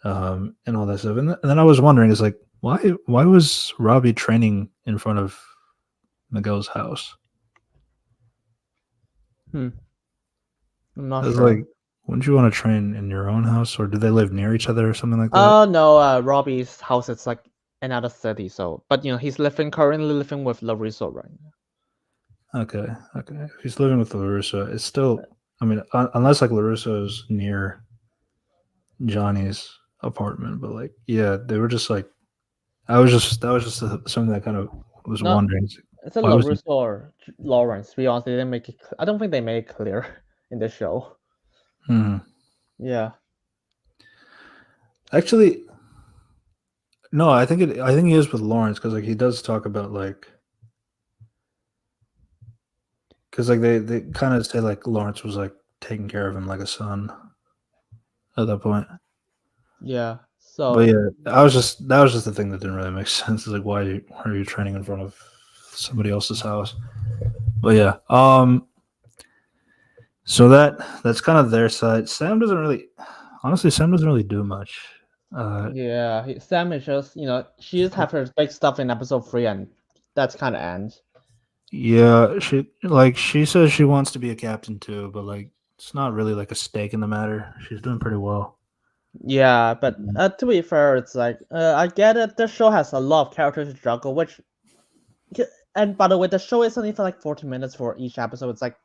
and all that stuff. And then I was wondering, is like why was Robbie training in front of Miguel's house? Hmm. I'm I not was sure. like, wouldn't you want to train in your own house, or do they live near each other or something like that? Oh no, Robbie's house is like another city. So, but he's currently living with Larissa right now. Okay. If he's living with Larissa, it's still. I mean, unless like Larissa is near Johnny's apartment, but like, yeah, they were just like, that was just something that kind of was Not wondering. It's a Why was he? Larissa or Lawrence. To be honest, they didn't make it. I don't think they made it clear in the show. Hmm. Yeah. Actually, No, I think he is with Lawrence because like he does talk about like because like they kind of say like Lawrence was like taking care of him like a son at that point. Yeah. But So yeah, that was just the thing that didn't really make sense. It's like why are you training in front of somebody else's house? But yeah, so that's kind of their side. Sam doesn't really do much. yeah, Sam is just she just have her big stuff in episode 3, and that's kind of ends. Yeah, she says she wants to be a captain too, but like it's not really like a stake in the matter. She's doing pretty well. Yeah, but to be fair, it's like I get it. The show has a lot of characters to juggle, which and by the way, the show is only for like 40 minutes for each episode. It's like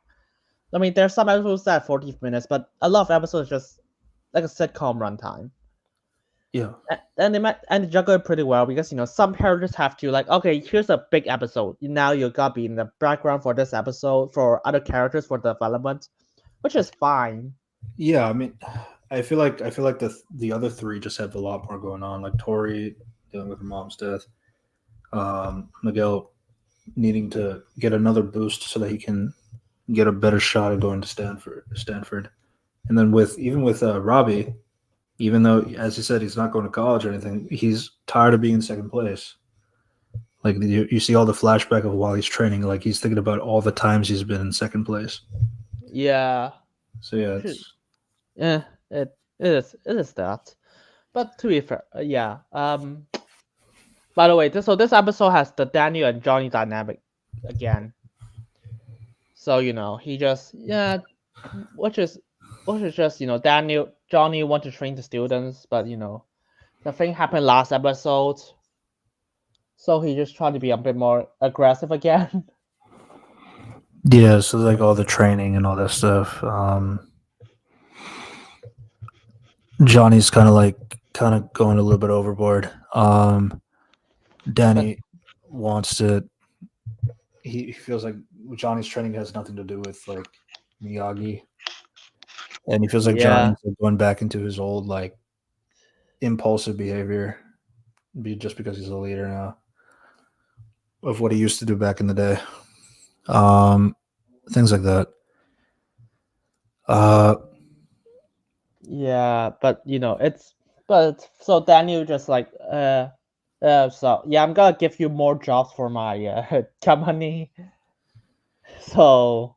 I mean, there's some episodes that are 40 minutes, but a lot of episodes just like a sitcom runtime. Yeah. And they juggle it pretty well because some characters have to like okay, here's a big episode. Now you gotta be in the background for this episode for other characters for development, which is fine. Yeah, I mean, I feel like the other three just have a lot more going on. Like Tori dealing with her mom's death, Miguel needing to get another boost so that he can get a better shot at going to Stanford, and then with Robbie, even though as you said he's not going to college or anything, he's tired of being in second place. Like you see all the flashback of while he's training, like he's thinking about all the times he's been in second place. Yeah, So yeah, should- it's yeah, it is that. But to be fair, yeah. By the way, this episode has the Daniel and Johnny dynamic again. So he just which is just Daniel Johnny want to train the students, but the thing happened last episode, so he just trying to be a bit more aggressive again. yeah. So like all the training and all that stuff. Johnny's kind of going a little bit overboard. Danny wants to. He feels like Johnny's training has nothing to do with like Miyagi, and he feels like Yeah, Johnny's like, going back into his old like impulsive behavior, just because he's a leader now of what he used to do back in the day. Um, Things like that. Uh, yeah, but so Daniel just like so yeah, I'm gonna give you more jobs for my company. So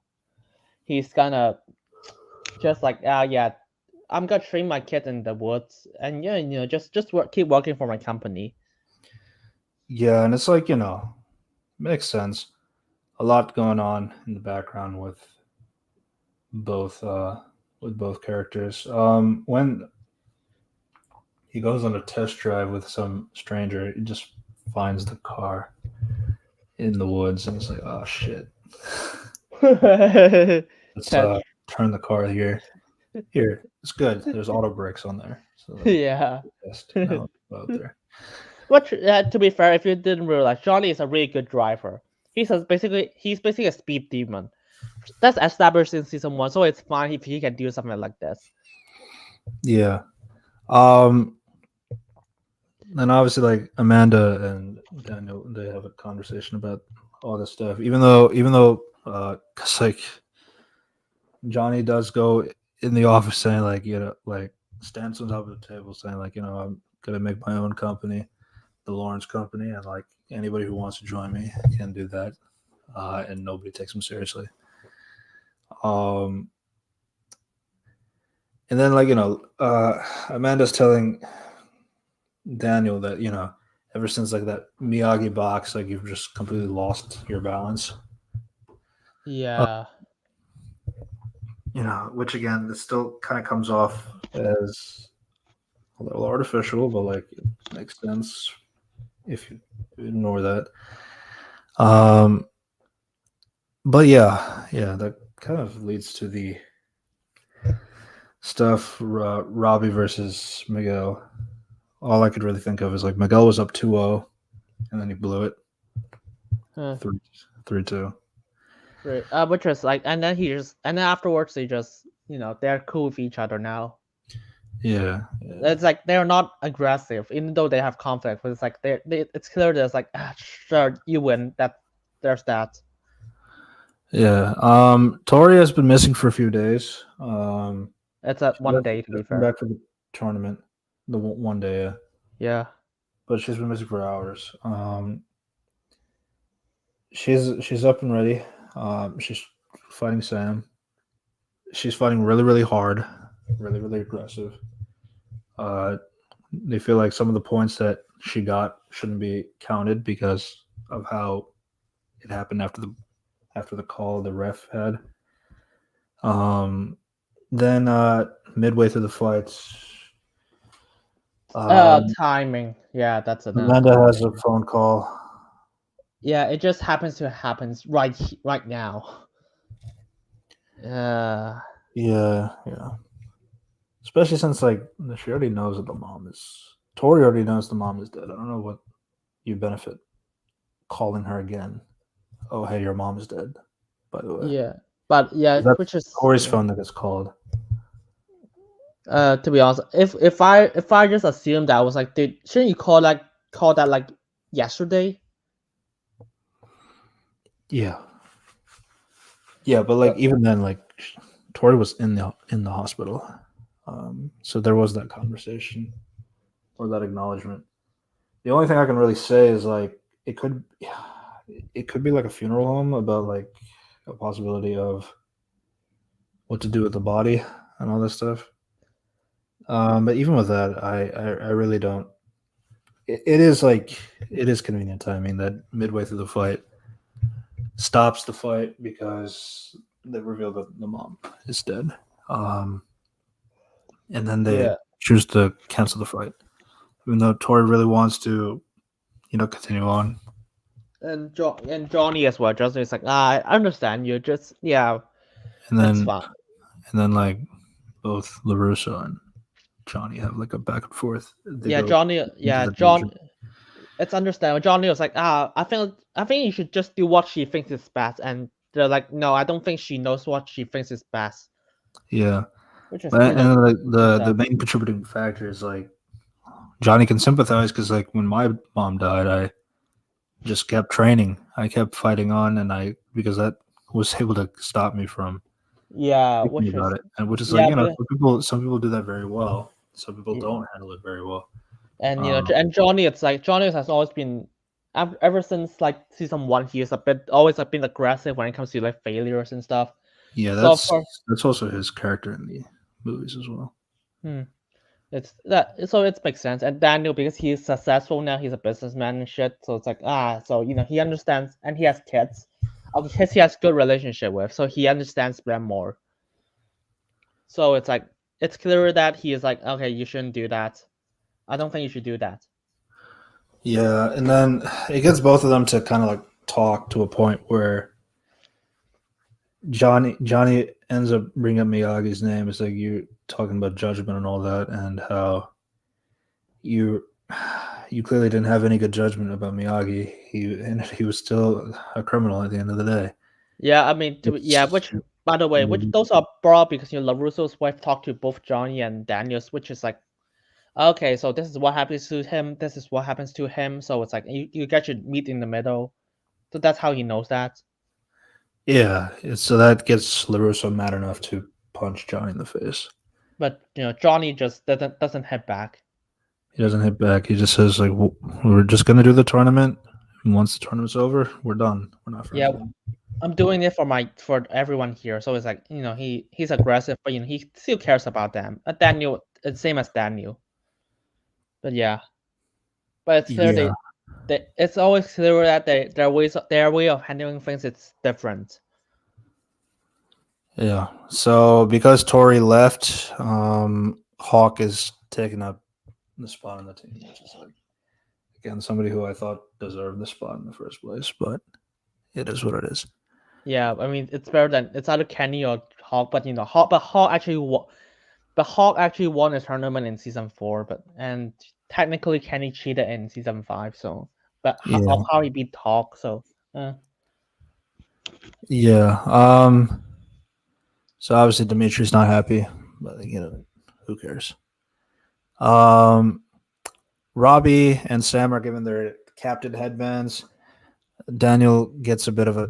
he's gonna just like yeah, I'm gonna train my kid in the woods, and yeah, just keep working for my company. yeah, and it's like makes sense. A lot going on in the background both uh, with both characters. When he goes on a test drive with some stranger, he just finds the car in the woods, and it's like, oh shit. Let's Test, turn the car here. Here, it's good. There's auto brakes on there, so yeah. test now out there. Which, to be fair, if you didn't realize, Johnny is a really good driver. He's basically a speed demon. That's established in season 1, so it's fine if he can do something like this. Yeah. And obviously, like Amanda and Daniel, they have a conversation about all this stuff. Even though, cause like Johnny does go in the office saying like like stands on top of the table saying like I'm gonna make my own company, the Lawrence Company, and like anybody who wants to join me can do that, and nobody takes him seriously. Um, and then like Amanda's telling Daniel that ever since like that Miyagi box, like you've just completely lost your balance. Uh, Yeah. which again, this still kind of comes off as a little artificial, but like it makes sense if you ignore that. But yeah, that kind of leads to the stuff Robbie versus Miguel. All I could really think of is like Miguel was up 2-0, and then he blew it Huh. 3-2. Right. Which was like, and then afterwards they just they're cool with each other now. Yeah. It's like they're not aggressive, even though they have conflict. But it's like it's clear there's like, sure, you win. There's that. Yeah. Tori has been missing for a few days. It's a She one left, day to be come fair. back for the tournament, the one day, yeah. Yeah. But she's been missing for hours. She's up and ready. She's fighting Sam. She's fighting really, really hard, really, really aggressive. Uh, they feel like some of the points that she got shouldn't be counted because of how it happened after the call the ref had. Um, then midway through the fights, Timing. Yeah, that's enough. Amanda has a phone call. Yeah, it just happens right now. Uh, Yeah. Especially since like she already knows that the mom is. Tori already knows the mom is dead. I don't know what you benefit calling her again. Oh, hey, your mom is dead. By the way, yeah, but yeah, that's which is Tori's yeah. phone that gets called. To be honest, if I just assume that, I was like, shouldn't you call that like yesterday? Yeah, yeah, but like even then, like Tori was in the hospital, so there was that conversation or that acknowledgement. The only thing I can really say is like it could be like a funeral home about like a possibility of what to do with the body and all this stuff. But even with that, I really don't. It is like it is convenient timing that midway through the fight stops the fight because they reveal that the mom is dead. Um, and then they Yeah, choose to cancel the fight, even though Tori really wants to, continue on. and Johnny as well. Johnny is like, I understand you. Just yeah, And it's then fine. and then like both Larusso and Johnny have like a back and forth. They Yeah, go Johnny. into Yeah, the dungeon. It's understandable. Johnny was like, I think you should just do what she thinks is best, and they're like, no, I don't think she knows what she thinks is best, Yeah, which is but and like makes the sense. main contributing factor is like Johnny can sympathize because like when my mom died, I just kept training. I kept fighting on, and because that was able to stop me from Yeah, thinking which about is it. And which is like yeah, but some people do that very well. Some people yeah, don't handle it very well. and Um, and Johnny, it's like Johnny has always been ever since like season one, he is a bit always like been aggressive when it comes to like failures and stuff. yeah, So of that's course, that's also his character in the movies as well. hmm, it's that so it makes sense. And Daniel, because he's successful now, he's a businessman and shit. So it's like so he understands, and he has kids. Of kids he has good relationship with, so he understands them more. So it's like it's clear that he is like, okay, you shouldn't do that. I don't think you should do that. Yeah, and then it gets both of them to kind of like talk to a point where Johnny ends up bringing up Miyagi's name. It's like you talking about judgment and all that, and how you you clearly didn't have any good judgment about Miyagi. He was still a criminal at the end of the day. Yeah, I mean, It's which by the way, which those are brought because Larusso's wife talked to both Johnny and Daniels, which is like, okay, so this is what happens to him, this is what happens to him. So it's like you get to meet in the middle. So that's how he knows that. yeah. So that gets Larusso mad enough to punch Johnny in the face. But Johnny just doesn't head back. He doesn't hit back. He just says like, "We're just gonna do the tournament. And once the tournament's over, we're done. We're not friends Yeah, anymore." I'm doing it for everyone here. So it's like he's aggressive, but he still cares about them. Daniel, it's same as Daniel. But yeah, but it's clear Yeah, it's always clear that their way of handling things is different. yeah. So because Tori left, Hawk is taking up the spot on the team, which is like again somebody who I thought deserved the spot in the first place, but it is what it is. Yeah, I mean it's better than it's either Kenny or Hawk, but Hawk actually won a tournament in season 4, and technically Kenny cheated in season 5. So, but Yeah, of how he beat Hawk, so yeah. So obviously Dimitri's not happy, but who cares? Robbie and Sam are given their captain headbands. Daniel gets a bit of a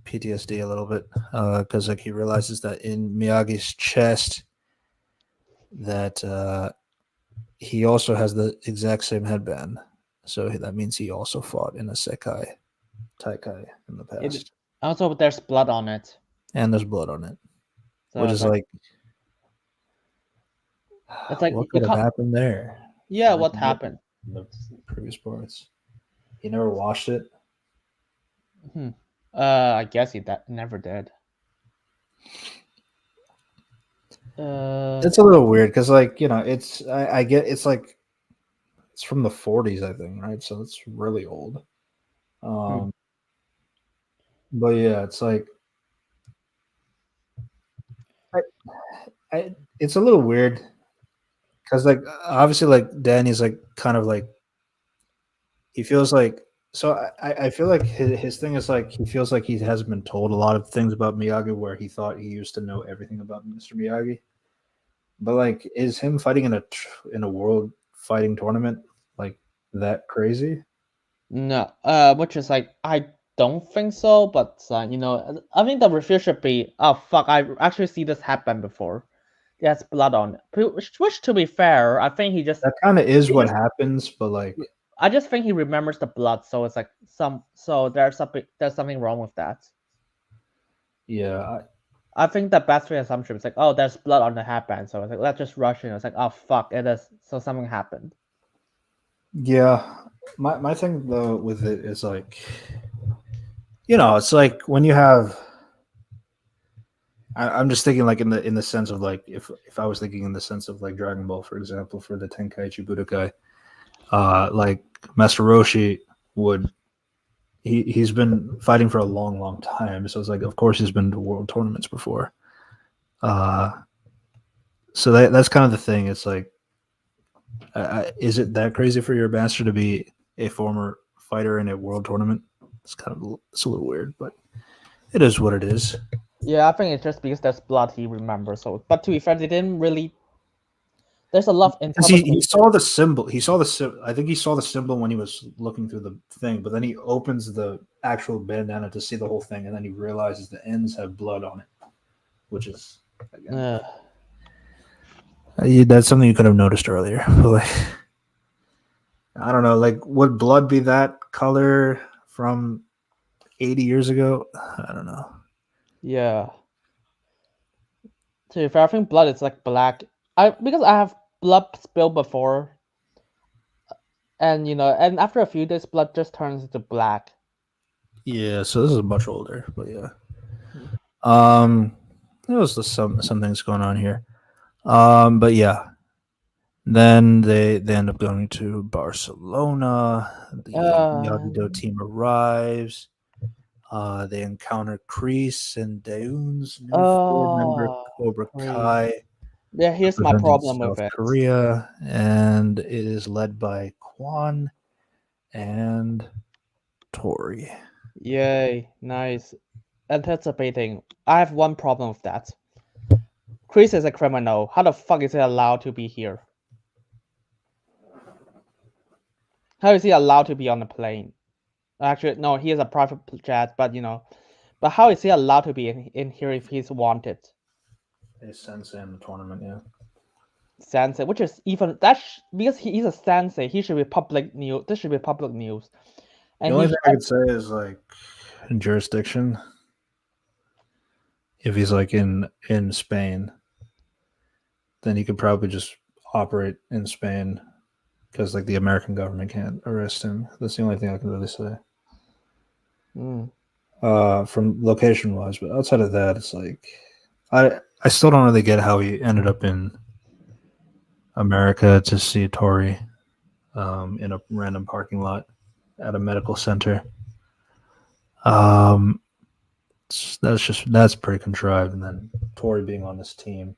PTSD a little bit because like he realizes that in Miyagi's chest that he also has the exact same headband. So that means he also fought in a Sekai Taikai in the It past. also there's blood on it, And there's blood on it, so which it's is like like, you what could have can't. happened there? Yeah, Like what happened? in the previous parts. He never watched it. Hmm. I guess he never did. It's a little weird because, like, it's I get it's like it's from the 40s, I think, right? So it's really old. Hmm. Um, but yeah, it's like I, it's a little weird because, like, obviously, like Danny's like kind of like he feels like so I feel like his thing is like he feels like he hasn't been told a lot of things about Miyagi where he thought he used to know everything about Mr. Miyagi. But like, is him fighting in a world fighting tournament like that crazy? No, which is like I don't think so, but I think the review should be, oh fuck, I actually see this happen before. There's blood on it. Which to be fair, I think That kind of is he what just happens, but like, I just think he remembers the blood, so it's like there's something wrong with that. yeah, I think the best way assumption is like, oh, there's blood on the headband, so it's like let's just rush in. It's like, oh fuck, it is, so something happened. yeah. My thing though with it is like, it's like when you have. I'm just thinking like in the sense of like if I was thinking in the sense of like Dragon Ball, for example, for the Tenkaichi Budokai, like Master Roshi would he's been fighting for a long time, so it's like of course he's been to world tournaments before. Uh, so that's kind of the thing. It's like, is it that crazy for your master to be a former fighter in a world tournament? It's a little weird, but it is what it is. Yeah, I think it's just because there's blood he remembers. So, but to be fair, they didn't really. There's a lot of Because he interpretation. saw the symbol. I think he saw the symbol when he was looking through the thing, but then he opens the actual bandana to see the whole thing, and then he realizes the ends have blood on it, which is again that's something you could have noticed earlier. Like, I don't know, like would blood be that color from 80 years ago? I don't know. Yeah. To be fair, I think blood is like black. Because I have blood spilled before, and and after a few days, blood just turns into black. Yeah, so this is much older, but yeah. Hmm. There was some things going on here. But yeah, then they end up going to Barcelona. The Miyagi-Do Um. team arrives. They encounter Kreese and Daeun's new four member Oh, Cobra great. Kai, Yeah, here's my representing problem with South it. Korea, and it is led by Kwan and Tori. Yay, nice. Anticipating. I have one problem with that. Chris is a criminal. How the fuck is he allowed to be here? How is he allowed to be on the plane? Actually, no, he is a private jet, but how is he allowed to be in here if he's wanted? They sensei in the tournament, yeah. Sensei, which is even because he is a sensei, he should be public news. This should be public news, The and only he thing I could say is like jurisdiction. If he's like in Spain, then he could probably just operate in Spain because like the American government can't arrest him. That's the only thing I can really say. mm, From location wise, but outside of that, it's like I still don't really get how he ended up in America to see Tori in a random parking lot at a medical center. Um, that's pretty contrived, and then Tori being on this team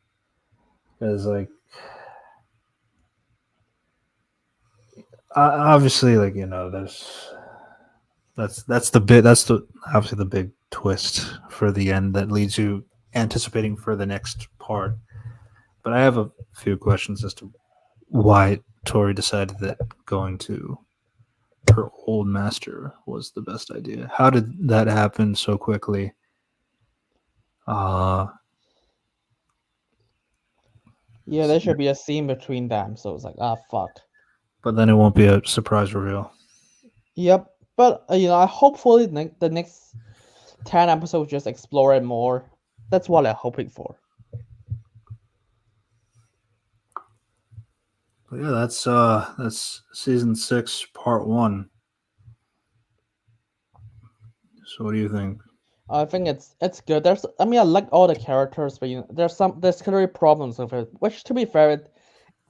is like obviously like there's that's the obviously the big twist for the end that leads you anticipating for the next part. But I have a few questions as to why Tori decided that going to her old master was the best idea. How did that happen so quickly? Uh, Yeah, there should be a scene between them. So it's like, fuck. but then it won't be a surprise reveal. Yep. But I hopefully the next 10 episodes just explore it more. That's what I'm hoping for. But yeah, that's season 6, part 1. So what do you think? I think it's good. I like all the characters, but there's clearly problems with it. Which, to be fair,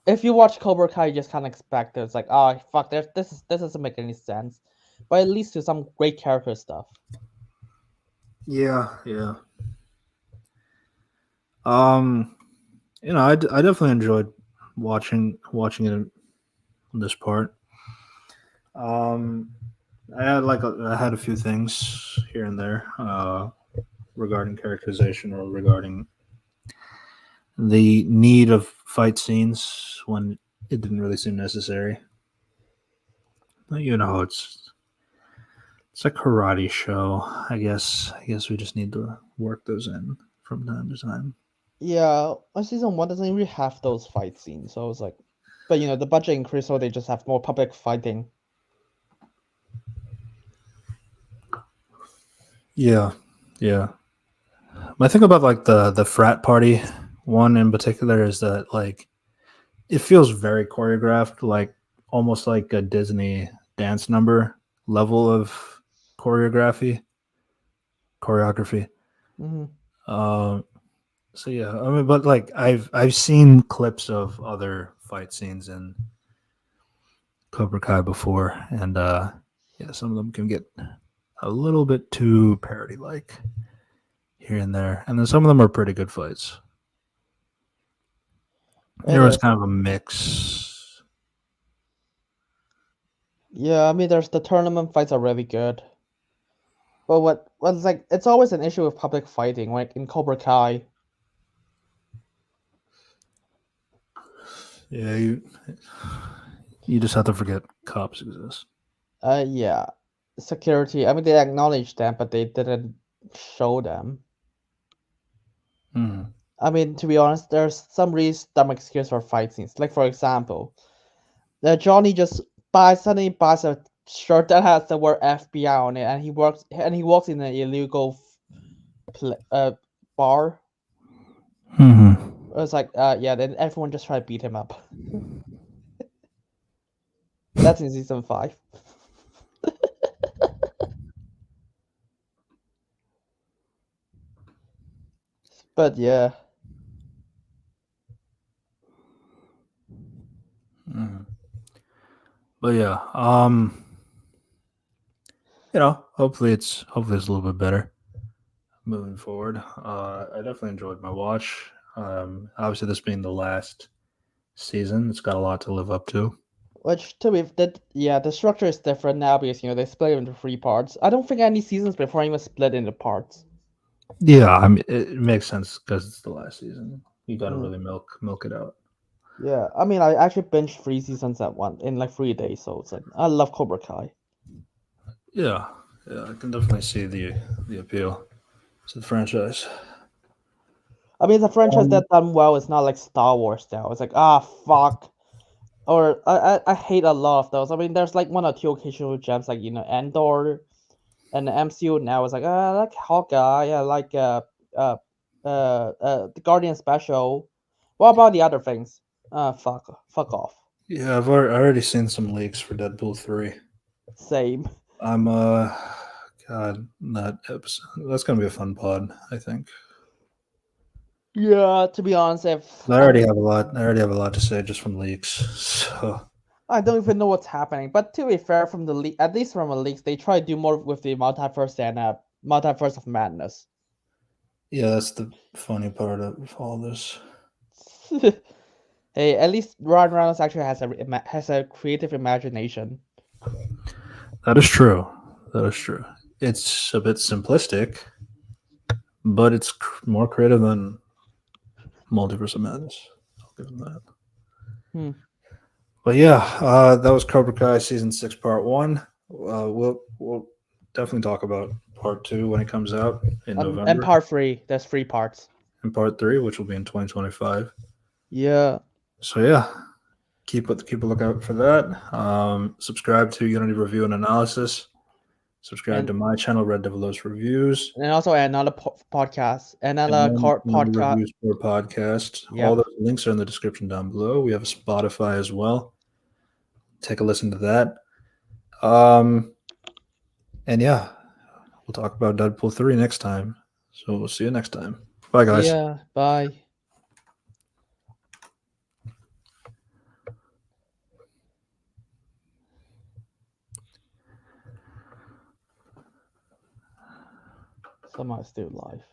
if you watch Cobra Kai, you just can't expect it. It's like, oh fuck, this doesn't make any sense. But it leads to some great character stuff. Yeah, yeah. Um, I definitely enjoyed watching it in this part. Um, I had a few things here and there regarding characterization or regarding the need of fight scenes when it didn't really seem necessary. But, it's a karate show. I guess we just need to work those in from time to time. Yeah, season 1 doesn't really have those fight scenes, so it's like, but the budget increased, so they just have more public fighting. Yeah, yeah. My thing about like the frat party one in particular is that like it feels very choreographed, like almost like a Disney dance number level of choreography. Choreography. Hmm. Um, so yeah, I mean, but like I've seen clips of other fight scenes in Cobra Kai before, and yeah, some of them can get a little bit too parody like here and there, and then some of them are pretty good fights. It There was is. kind of a mix. Yeah, there's the tournament fights are really good. But what's like, it's always an issue with public fighting, like in Cobra Kai. Yeah, you just have to forget cops exist. Yeah, security. They acknowledged them, but they didn't show them. Hmm. To be honest, there's some really dumb excuse for fight scenes. Like for example, Johnny just suddenly buys a shirt that has the word FBI on it, and he walks in an illegal bar. Hmm. It's like, yeah, then everyone just try to beat him up. That's in season 5. But yeah, Hmm. But yeah, hopefully it's a little bit better moving forward. I definitely enjoyed my watch. Obviously, this being the last season, it's got a lot to live up to. which to be that yeah, the structure is different now because they split it into 3 parts. I don't think any seasons before even split into parts. Yeah, I mean, it makes sense because it's the last season. You got to Mm. really milk it out. Yeah, I actually binged 3 seasons at one in like 3 days, so it's like I love Cobra Kai. Yeah, yeah, I can definitely see the appeal to the franchise. It's a franchise Um, that done well. It's not like Star Wars now. It's like fuck. Or I hate a lot of those. There's like one or two occasional gems like Andor and the MCU now. It's like I like Hawkeye. I like the Guardian Special. What about the other things? Fuck off. yeah, I already seen some leaks for Deadpool 3. Same. I'm God, that episode. That's gonna be a fun pod, I think. Yeah, to be honest, if I already have a lot. I already have a lot to say just from leaks. So I don't even know what's happening. But to be fair, from the leak, at least from the leaks, they try to do more with the multiverse and multiverse of madness. yeah, that's the funny part of all this. Hey, at least Ryan Reynolds actually has a creative imagination. That is true. That is true. It's a bit simplistic, but it's more creative than Multiverse of Madness. I'll give him that. Hmm. But yeah, that was Cobra Kai season 6, part 1. We'll definitely talk about part 2 when it comes out in And November, part 3, there's 3 parts. and part 3, which will be in 2025. Yeah. So yeah, keep a lookout for that. Subscribe to Unity Review and Analysis. Subscribe And to my channel, Red Devilos Reviews, and also another podcast, and another then Corp Unity podcast. Reviews for podcast. Yep. All those links are in the description down below. We have a Spotify as well. Take a listen to that. And yeah, we'll talk about Deadpool 3 next time. So we'll see you next time. Bye, guys. Yeah. Bye. Somehow still live.